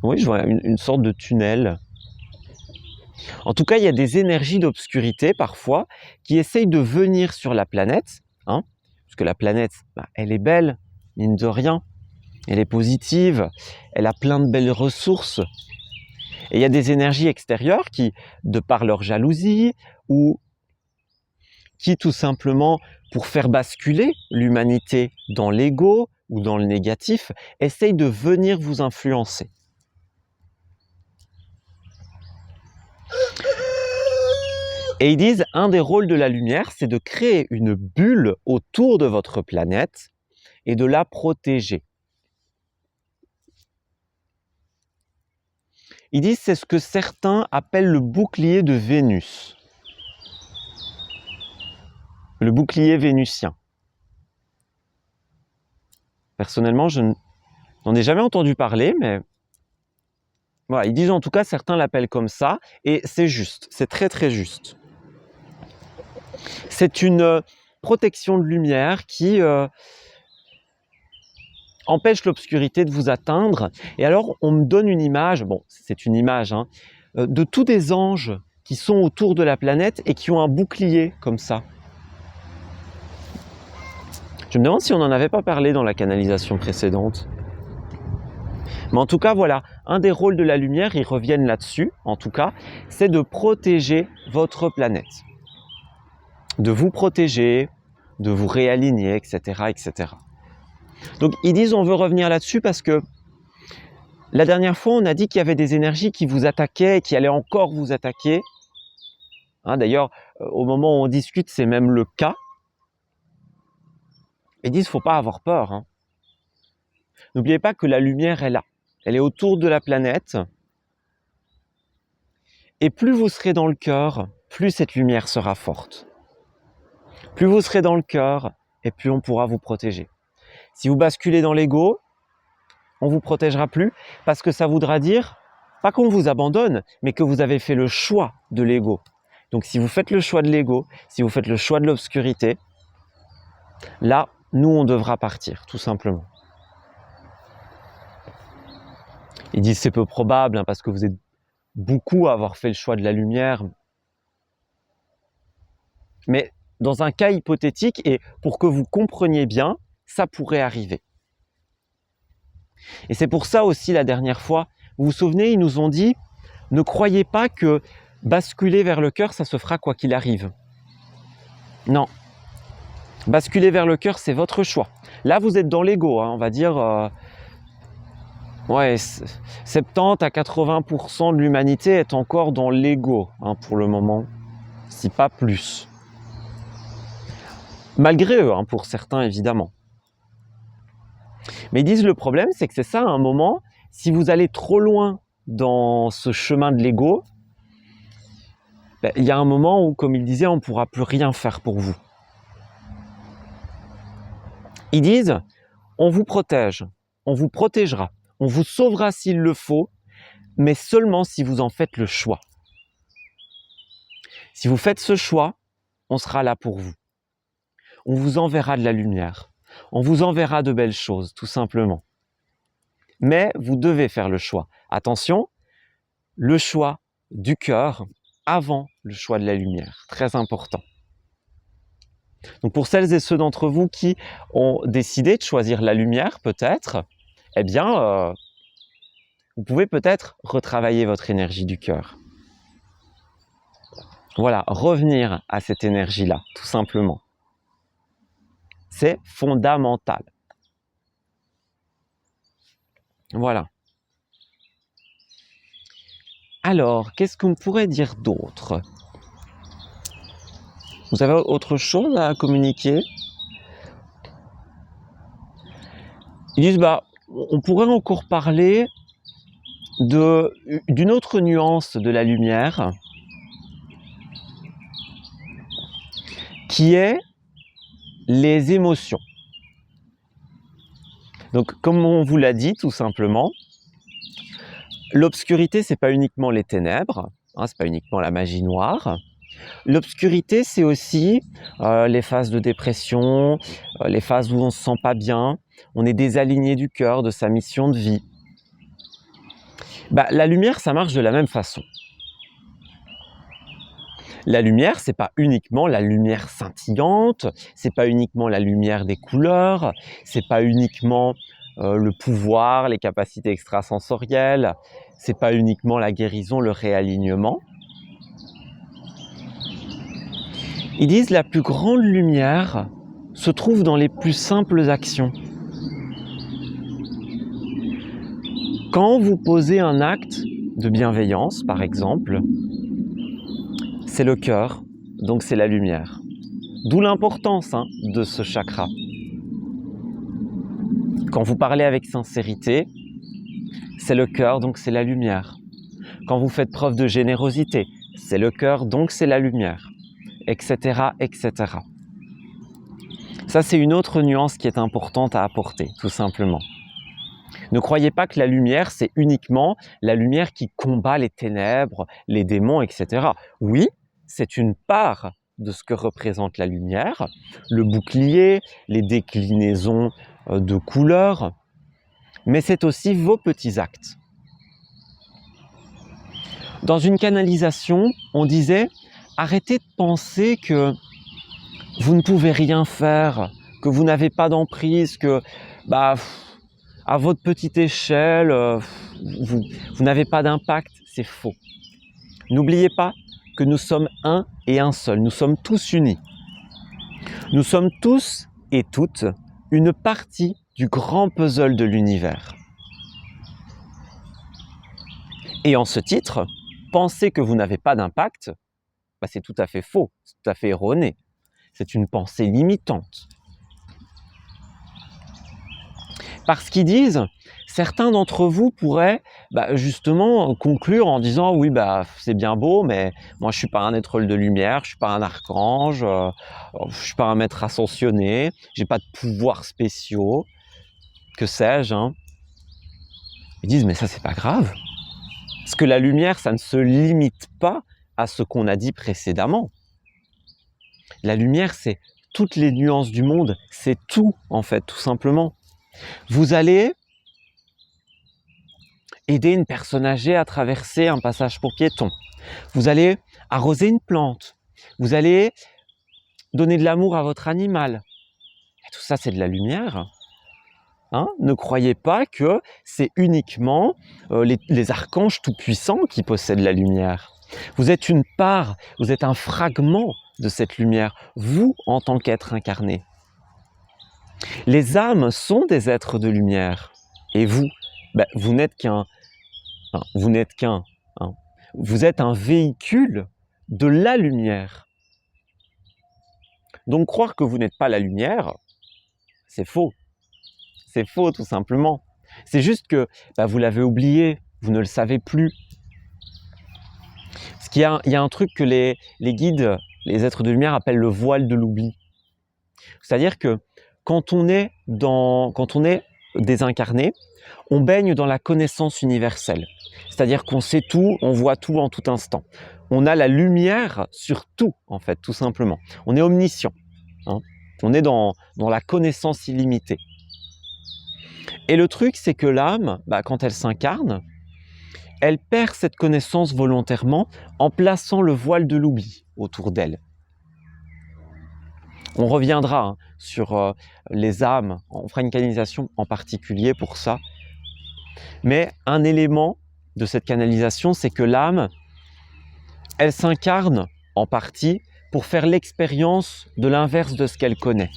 Oui, je vois une sorte de tunnel. En tout cas, il y a des énergies d'obscurité parfois qui essayent de venir sur la planète, parce que la planète, elle est belle, mine de rien, elle est positive, elle a plein de belles ressources. Et il y a des énergies extérieures qui, de par leur jalousie ou qui tout simplement, pour faire basculer l'humanité dans l'ego ou dans le négatif, essayent de venir vous influencer. Et ils disent, un des rôles de la lumière, c'est de créer une bulle autour de votre planète et de la protéger. Ils disent, c'est ce que certains appellent le bouclier de Vénus. Le bouclier vénusien. Personnellement, je n'en ai jamais entendu parler, mais voilà, ils disent en tout cas, certains l'appellent comme ça, et c'est juste, c'est très très juste. C'est une protection de lumière qui empêche l'obscurité de vous atteindre. Et alors, on me donne une image, bon, c'est une image, de tous des anges qui sont autour de la planète et qui ont un bouclier comme ça. Je me demande si on n'en avait pas parlé dans la canalisation précédente. Mais en tout cas, voilà, un des rôles de la lumière, ils reviennent là-dessus, en tout cas, c'est de protéger votre planète. De vous protéger, de vous réaligner, etc., etc. Donc, ils disent, on veut revenir là-dessus parce que la dernière fois, on a dit qu'il y avait des énergies qui vous attaquaient et qui allaient encore vous attaquer. D'ailleurs, au moment où on discute, c'est même le cas. Ils disent, il ne faut pas avoir peur. N'oubliez pas que la lumière est là. Elle est autour de la planète. Et plus vous serez dans le cœur, plus cette lumière sera forte. Plus vous serez dans le cœur, et plus on pourra vous protéger. Si vous basculez dans l'ego, on ne vous protégera plus, parce que ça voudra dire, pas qu'on vous abandonne, mais que vous avez fait le choix de l'ego. Donc si vous faites le choix de l'ego, si vous faites le choix de l'obscurité, là, nous, on devra partir, tout simplement. Ils disent c'est peu probable, hein, parce que vous êtes beaucoup à avoir fait le choix de la lumière. Mais dans un cas hypothétique, et pour que vous compreniez bien, ça pourrait arriver. Et c'est pour ça aussi, la dernière fois, vous vous souvenez, ils nous ont dit, ne croyez pas que basculer vers le cœur, ça se fera quoi qu'il arrive. Non. Basculer vers le cœur, c'est votre choix. Là, vous êtes dans l'ego, hein, on va dire, ouais, 70 à 80% de l'humanité est encore dans l'ego, hein, pour le moment, si pas plus. Malgré eux, hein, pour certains, évidemment. Mais ils disent le problème, c'est que c'est ça, à un moment, si vous allez trop loin dans ce chemin de l'ego, ben, il y a un moment où, comme ils disaient, on ne pourra plus rien faire pour vous. Ils disent, on vous protège, on vous protégera, on vous sauvera s'il le faut, mais seulement si vous en faites le choix. Si vous faites ce choix, on sera là pour vous. On vous enverra de la lumière, on vous enverra de belles choses, tout simplement. Mais vous devez faire le choix. Attention, le choix du cœur avant le choix de la lumière. Très important. Donc pour celles et ceux d'entre vous qui ont décidé de choisir la lumière, peut-être, eh bien, vous pouvez peut-être retravailler votre énergie du cœur. Voilà, revenir à cette énergie-là, tout simplement. C'est fondamental. Voilà. Alors, qu'est-ce qu'on pourrait dire d'autre? Vous avez autre chose à communiquer? Ils disent, on pourrait encore parler d'une autre nuance de la lumière, qui est les émotions. Donc, comme on vous l'a dit, tout simplement, l'obscurité, c'est pas uniquement les ténèbres, hein, c'est pas uniquement la magie noire. L'obscurité, c'est aussi les phases de dépression, les phases où on se sent pas bien, on est désaligné du cœur, de sa mission de vie. La lumière, ça marche de la même façon. La lumière, c'est pas uniquement la lumière scintillante, c'est pas uniquement la lumière des couleurs, c'est pas uniquement le pouvoir, les capacités extrasensorielles, c'est pas uniquement la guérison, le réalignement. Ils disent la plus grande lumière se trouve dans les plus simples actions. Quand vous posez un acte de bienveillance, par exemple, c'est le cœur, donc c'est la lumière. D'où l'importance de ce chakra. Quand vous parlez avec sincérité, c'est le cœur, donc c'est la lumière. Quand vous faites preuve de générosité, c'est le cœur, donc c'est la lumière, etc., etc. Ça, c'est une autre nuance qui est importante à apporter, tout simplement. Ne croyez pas que la lumière, c'est uniquement la lumière qui combat les ténèbres, les démons, etc. Oui, c'est une part de ce que représente la lumière, le bouclier, les déclinaisons de couleurs, mais c'est aussi vos petits actes. Dans une canalisation, on disait « Arrêtez de penser que vous ne pouvez rien faire, que vous n'avez pas d'emprise, que à votre petite échelle, vous n'avez pas d'impact. » C'est faux. N'oubliez pas que nous sommes un et un seul. Nous sommes tous unis. Nous sommes tous et toutes une partie du grand puzzle de l'univers. Et en ce titre, penser que vous n'avez pas d'impact, c'est tout à fait faux, c'est tout à fait erroné. C'est une pensée limitante. Parce qu'ils disent, certains d'entre vous pourraient justement conclure en disant oui c'est bien beau, mais moi je suis pas un être de lumière, je suis pas un archange, je suis pas un maître ascensionné, j'ai pas de pouvoirs spéciaux, que sais-je, hein. Ils disent mais ça c'est pas grave, parce que la lumière ça ne se limite pas à ce qu'on a dit précédemment. La lumière c'est toutes les nuances du monde, c'est tout en fait, tout simplement. Vous allez aider une personne âgée à traverser un passage pour piétons. Vous allez arroser une plante. Vous allez donner de l'amour à votre animal. Et tout ça, c'est de la lumière. Hein? Ne croyez pas que c'est uniquement les archanges tout-puissants qui possèdent la lumière. Vous êtes une part, vous êtes un fragment de cette lumière, vous en tant qu'être incarné. Les âmes sont des êtres de lumière. Et vous, vous n'êtes qu'un. Vous n'êtes qu'un. Hein. Vous êtes un véhicule de la lumière. Donc croire que vous n'êtes pas la lumière, c'est faux. C'est faux tout simplement. C'est juste que vous l'avez oublié, vous ne le savez plus. Parce qu'il y a un truc que les guides, les êtres de lumière appellent le voile de l'oubli. C'est-à-dire que quand on est désincarné, on baigne dans la connaissance universelle. C'est-à-dire qu'on sait tout, on voit tout en tout instant. On a la lumière sur tout, en fait, tout simplement. On est omniscient. Hein. On est dans la connaissance illimitée. Et le truc, c'est que l'âme, quand elle s'incarne, elle perd cette connaissance volontairement en plaçant le voile de l'oubli autour d'elle. On reviendra sur les âmes, on fera une canalisation en particulier pour ça. Mais un élément de cette canalisation, c'est que l'âme, elle s'incarne en partie pour faire l'expérience de l'inverse de ce qu'elle connaît.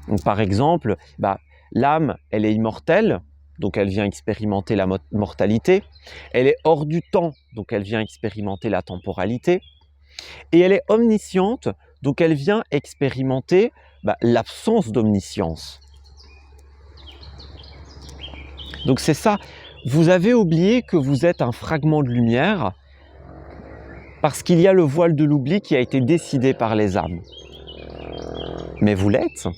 Donc, par exemple, l'âme, elle est immortelle, donc elle vient expérimenter la mortalité. Elle est hors du temps, donc elle vient expérimenter la temporalité. Et elle est omnisciente, donc elle vient expérimenter l'absence d'omniscience. Donc c'est ça, vous avez oublié que vous êtes un fragment de lumière parce qu'il y a le voile de l'oubli qui a été décidé par les âmes. Mais vous l'êtes.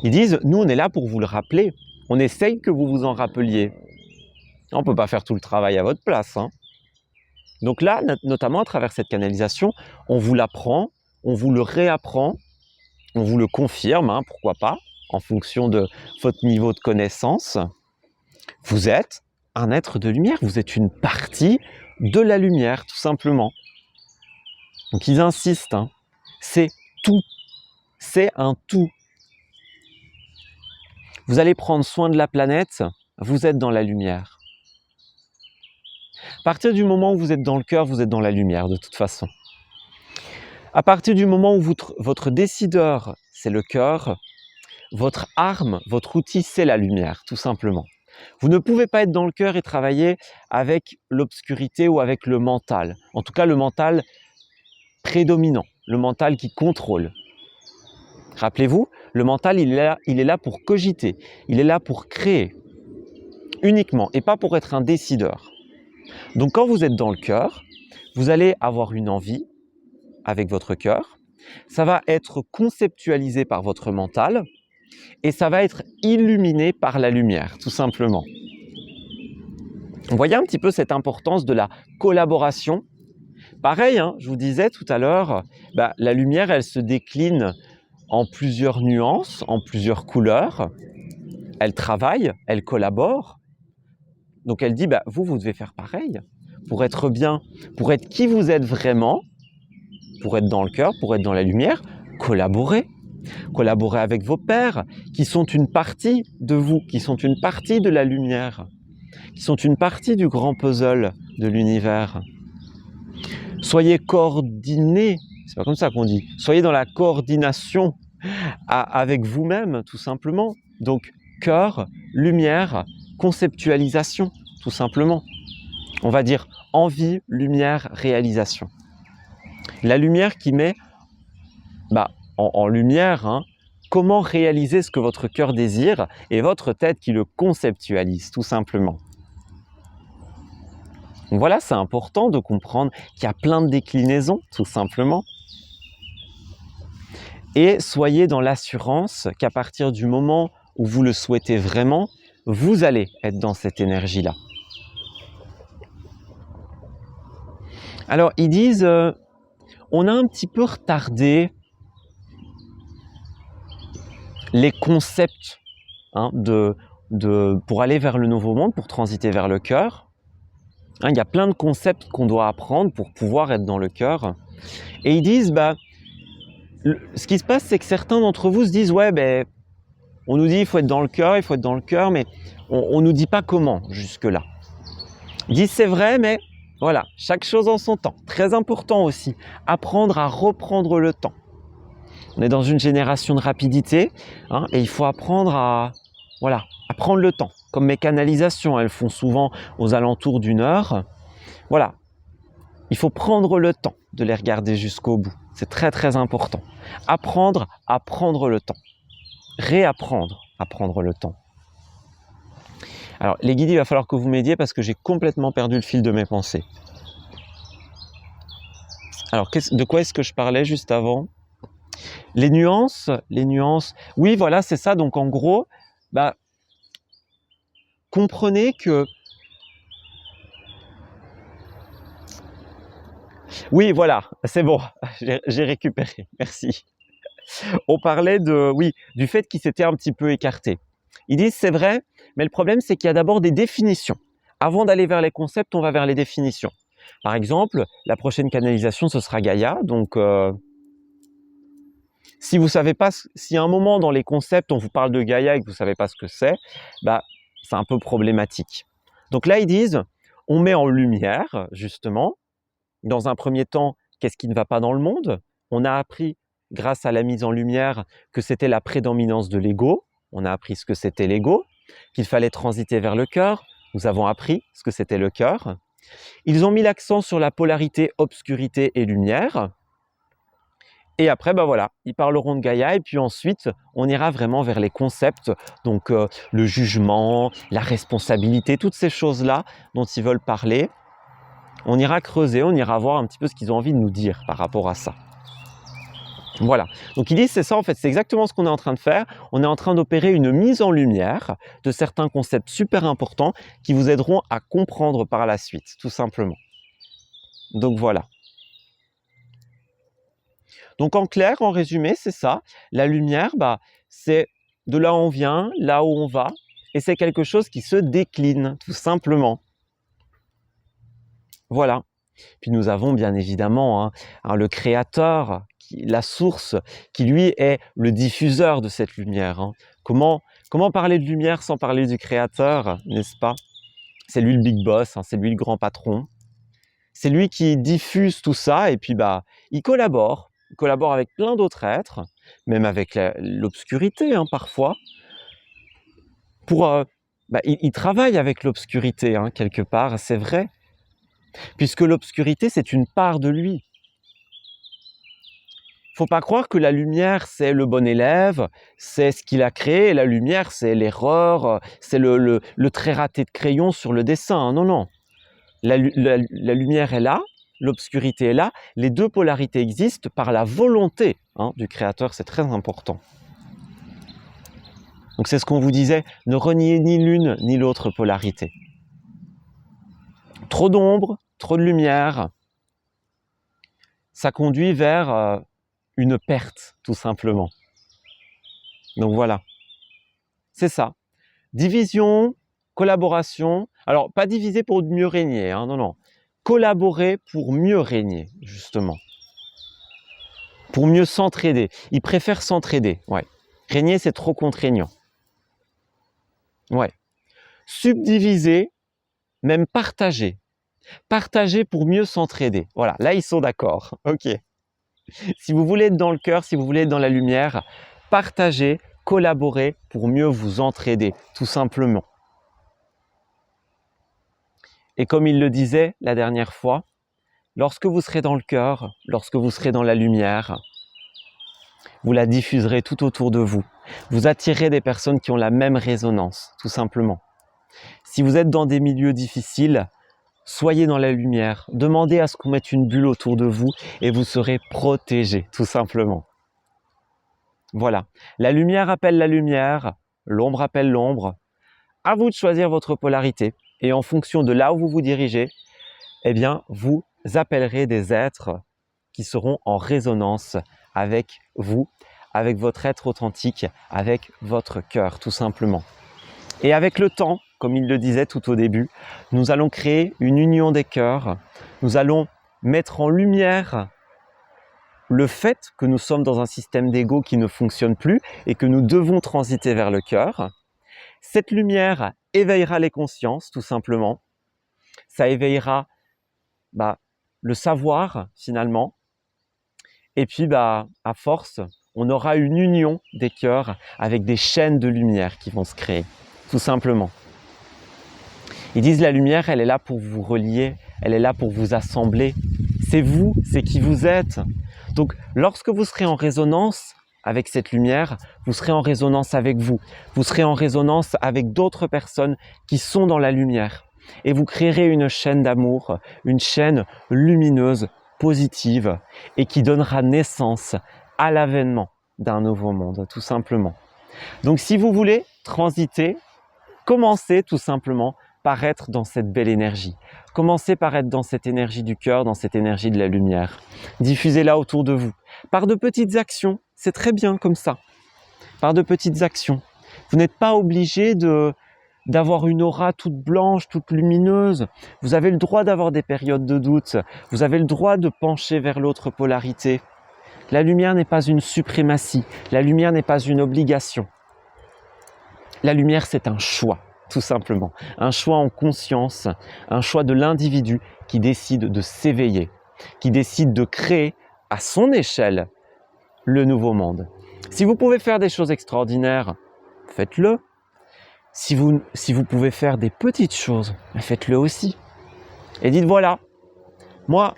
Ils disent, nous on est là pour vous le rappeler, on essaye que vous vous en rappeliez. On ne peut pas faire tout le travail à votre place. Hein. Donc là, notamment à travers cette canalisation, on vous l'apprend, on vous le réapprend, on vous le confirme, pourquoi pas, en fonction de votre niveau de connaissance. Vous êtes un être de lumière, vous êtes une partie de la lumière, tout simplement. Donc ils insistent, c'est tout, c'est un tout. Vous allez prendre soin de la planète, vous êtes dans la lumière. À partir du moment où vous êtes dans le cœur, vous êtes dans la lumière de toute façon. À partir du moment où votre décideur, c'est le cœur, votre arme, votre outil, c'est la lumière, tout simplement. Vous ne pouvez pas être dans le cœur et travailler avec l'obscurité ou avec le mental. En tout cas, le mental prédominant, le mental qui contrôle. Rappelez-vous, le mental, il est là pour cogiter, il est là pour créer, uniquement, et pas pour être un décideur. Donc quand vous êtes dans le cœur, vous allez avoir une envie avec votre cœur, ça va être conceptualisé par votre mental, et ça va être illuminé par la lumière, tout simplement. Vous voyez un petit peu cette importance de la collaboration. Pareil, je vous disais tout à l'heure, la lumière, elle se décline en plusieurs nuances, en plusieurs couleurs. Elle travaille, elle collabore. Donc elle dit, vous devez faire pareil pour être bien, pour être qui vous êtes vraiment, pour être dans le cœur, pour être dans la lumière, collaborez. Collaborez avec vos pairs, qui sont une partie de vous, qui sont une partie de la lumière, qui sont une partie du grand puzzle de l'univers. Soyez coordonnés, c'est pas comme ça qu'on dit, soyez dans la coordination avec vous-même, tout simplement. Donc, cœur, lumière, conceptualisation, tout simplement. On va dire envie, lumière, réalisation. La lumière qui met en lumière comment réaliser ce que votre cœur désire et votre tête qui le conceptualise, tout simplement. Donc voilà, c'est important de comprendre qu'il y a plein de déclinaisons, tout simplement. Et soyez dans l'assurance qu'à partir du moment où vous le souhaitez vraiment, vous allez être dans cette énergie-là. Alors, ils disent, on a un petit peu retardé les concepts hein, pour aller vers le nouveau monde, pour transiter vers le cœur. Hein, il y a plein de concepts qu'on doit apprendre pour pouvoir être dans le cœur. Et ils disent, ce qui se passe, c'est que certains d'entre vous se disent, ouais, on nous dit il faut être dans le cœur, mais on nous dit pas comment jusque-là. Ils disent, c'est vrai, mais voilà, chaque chose en son temps. Très important aussi, apprendre à reprendre le temps. On est dans une génération de rapidité hein, et il faut apprendre à prendre le temps. Comme mes canalisations, elles font souvent aux alentours d'1 heure. Voilà, il faut prendre le temps de les regarder jusqu'au bout. C'est très très important. Apprendre à prendre le temps. Réapprendre à prendre le temps. Alors les guides, il va falloir que vous m'aidiez parce que j'ai complètement perdu le fil de mes pensées. Alors de quoi est-ce que je parlais juste avant ? Les nuances, oui voilà c'est ça, donc en gros, comprenez que, oui voilà, c'est bon, j'ai récupéré, merci. On parlait du fait qu'il s'était un petit peu écarté. Ils disent c'est vrai, mais le problème c'est qu'il y a d'abord des définitions. Avant d'aller vers les concepts, on va vers les définitions. Par exemple, la prochaine canalisation ce sera Gaïa, donc si vous savez pas, si à un moment dans les concepts on vous parle de Gaïa et que vous savez pas ce que c'est un peu problématique. Donc là ils disent, on met en lumière justement, dans un premier temps, qu'est-ce qui ne va pas dans le monde. On a appris grâce à la mise en lumière que c'était la prédominance de l'ego. On a appris ce que c'était l'ego, qu'il fallait transiter vers le cœur. Nous avons appris ce que c'était le cœur. Ils ont mis l'accent sur la polarité obscurité et lumière. Et après, ils parleront de Gaïa et puis ensuite, on ira vraiment vers les concepts, donc le jugement, la responsabilité, toutes ces choses-là dont ils veulent parler. On ira creuser, on ira voir un petit peu ce qu'ils ont envie de nous dire par rapport à ça. Voilà, donc ils disent c'est ça en fait, c'est exactement ce qu'on est en train de faire. On est en train d'opérer une mise en lumière de certains concepts super importants qui vous aideront à comprendre par la suite, tout simplement. Donc voilà. Donc en clair, en résumé, c'est ça. La lumière, c'est de là où on vient, là où on va, et c'est quelque chose qui se décline, tout simplement. Voilà. Puis nous avons bien évidemment le créateur, la source, qui lui est le diffuseur de cette lumière. Comment parler de lumière sans parler du créateur, n'est-ce pas? C'est lui le big boss, c'est lui le grand patron. C'est lui qui diffuse tout ça et puis il collabore. Il collabore avec plein d'autres êtres, même avec l'obscurité parfois. Il travaille avec l'obscurité quelque part, c'est vrai. Puisque l'obscurité, c'est une part de lui. Faut pas croire que la lumière, c'est le bon élève, c'est ce qu'il a créé, et la lumière, c'est l'erreur, c'est le trait raté de crayon sur le dessin. Non, non. La lumière est là, l'obscurité est là, les deux polarités existent par la volonté du créateur, c'est très important. Donc c'est ce qu'on vous disait, ne reniez ni l'une ni l'autre polarité. Trop d'ombre, trop de lumière, ça conduit vers une perte, tout simplement. Donc voilà, c'est ça. Division, collaboration. Alors, pas diviser pour mieux régner, non, non. Collaborer pour mieux régner, justement. Pour mieux s'entraider. Ils préfèrent s'entraider, ouais. Régner, c'est trop contraignant. Ouais. Subdiviser, même partager. Partager pour mieux s'entraider. Voilà, là, ils sont d'accord. Ok. Si vous voulez être dans le cœur, si vous voulez être dans la lumière, partagez, collaborez pour mieux vous entraider, tout simplement. Et comme il le disait la dernière fois, lorsque vous serez dans le cœur, lorsque vous serez dans la lumière, Vous la diffuserez tout autour de vous. Vous attirez des personnes qui ont la même résonance, tout simplement. Si vous êtes dans des milieux difficiles, soyez dans la lumière. Demandez à ce qu'on mette une bulle autour de vous et vous serez protégé, tout simplement. Voilà. La lumière appelle la lumière, l'ombre appelle l'ombre. À vous de choisir votre polarité. Et en fonction de là où vous vous dirigez, eh bien, vous appellerez des êtres qui seront en résonance avec vous, avec votre être authentique, avec votre cœur, tout simplement. Et avec le temps, comme il le disait tout au début, nous allons créer une union des cœurs. Nous allons mettre en lumière le fait que nous sommes dans un système d'ego qui ne fonctionne plus et que nous devons transiter vers le cœur. Cette lumière éveillera les consciences, tout simplement. Ça éveillera le savoir, finalement. Et puis, à force, on aura une union des cœurs avec des chaînes de lumière qui vont se créer, tout simplement. Ils disent la lumière, elle est là pour vous relier, elle est là pour vous assembler. C'est vous, c'est qui vous êtes. Donc, lorsque vous serez en résonance avec cette lumière, vous serez en résonance avec vous. Vous serez en résonance avec d'autres personnes qui sont dans la lumière. Et vous créerez une chaîne d'amour, une chaîne lumineuse, positive, et qui donnera naissance à l'avènement d'un nouveau monde, tout simplement. Donc, si vous voulez transiter, commencez tout simplement par être dans cette belle énergie. Commencez par être dans cette énergie du cœur, dans cette énergie de la lumière. Diffusez-la autour de vous. Par de petites actions, c'est très bien comme ça. Par de petites actions. Vous n'êtes pas obligé d'avoir une aura toute blanche, toute lumineuse. Vous avez le droit d'avoir des périodes de doute. Vous avez le droit de pencher vers l'autre polarité. La lumière n'est pas une suprématie. La lumière n'est pas une obligation. La lumière, c'est un choix. Tout simplement, un choix en conscience, un choix de l'individu qui décide de s'éveiller, qui décide de créer à son échelle le nouveau monde. Si vous pouvez faire des choses extraordinaires, faites-le. Si vous pouvez faire des petites choses, faites-le aussi. Et dites voilà, moi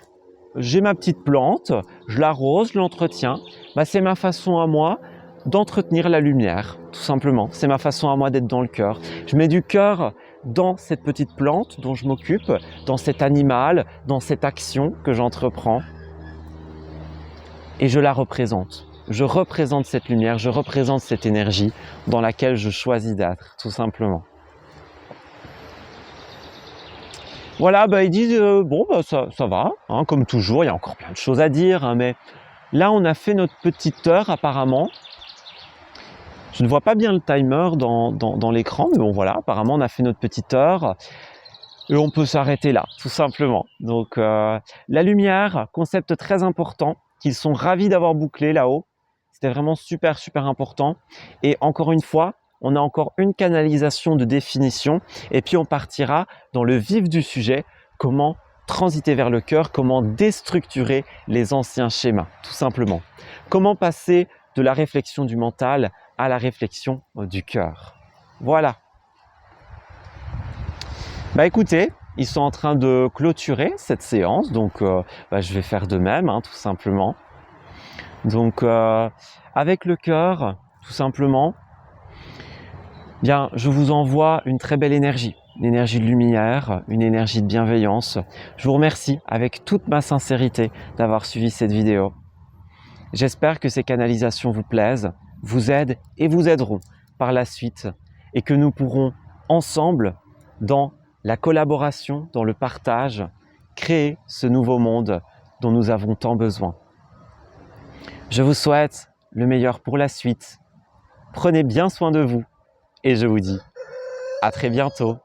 j'ai ma petite plante, je l'arrose, je l'entretiens, c'est ma façon à moi d'entretenir la lumière, tout simplement. C'est ma façon à moi d'être dans le cœur. Je mets du cœur dans cette petite plante dont je m'occupe, dans cet animal, dans cette action que j'entreprends. Et je la représente. Je représente cette lumière, je représente cette énergie dans laquelle je choisis d'être, tout simplement. Voilà, ils disent, ça va, hein, comme toujours, il y a encore plein de choses à dire, hein, mais là, on a fait notre petite heure, apparemment. Je ne vois pas bien le timer dans l'écran, mais bon voilà, apparemment on a fait notre petite heure et on peut s'arrêter là, tout simplement. Donc la lumière, concept très important, qu'ils sont ravis d'avoir bouclé là-haut. C'était vraiment super, super important. Et encore une fois, on a encore une canalisation de définition et puis on partira dans le vif du sujet, comment transiter vers le cœur, comment déstructurer les anciens schémas, tout simplement. Comment passer de la réflexion du mental à la réflexion du cœur. Voilà. Écoutez, ils sont en train de clôturer cette séance, donc je vais faire de même, hein, tout simplement. Donc, avec le cœur, tout simplement, je vous envoie une très belle énergie, une énergie de lumière, une énergie de bienveillance. Je vous remercie avec toute ma sincérité d'avoir suivi cette vidéo. J'espère que ces canalisations vous plaisent, vous aident et vous aideront par la suite et que nous pourrons ensemble, dans la collaboration, dans le partage, créer ce nouveau monde dont nous avons tant besoin. Je vous souhaite le meilleur pour la suite. Prenez bien soin de vous et je vous dis à très bientôt.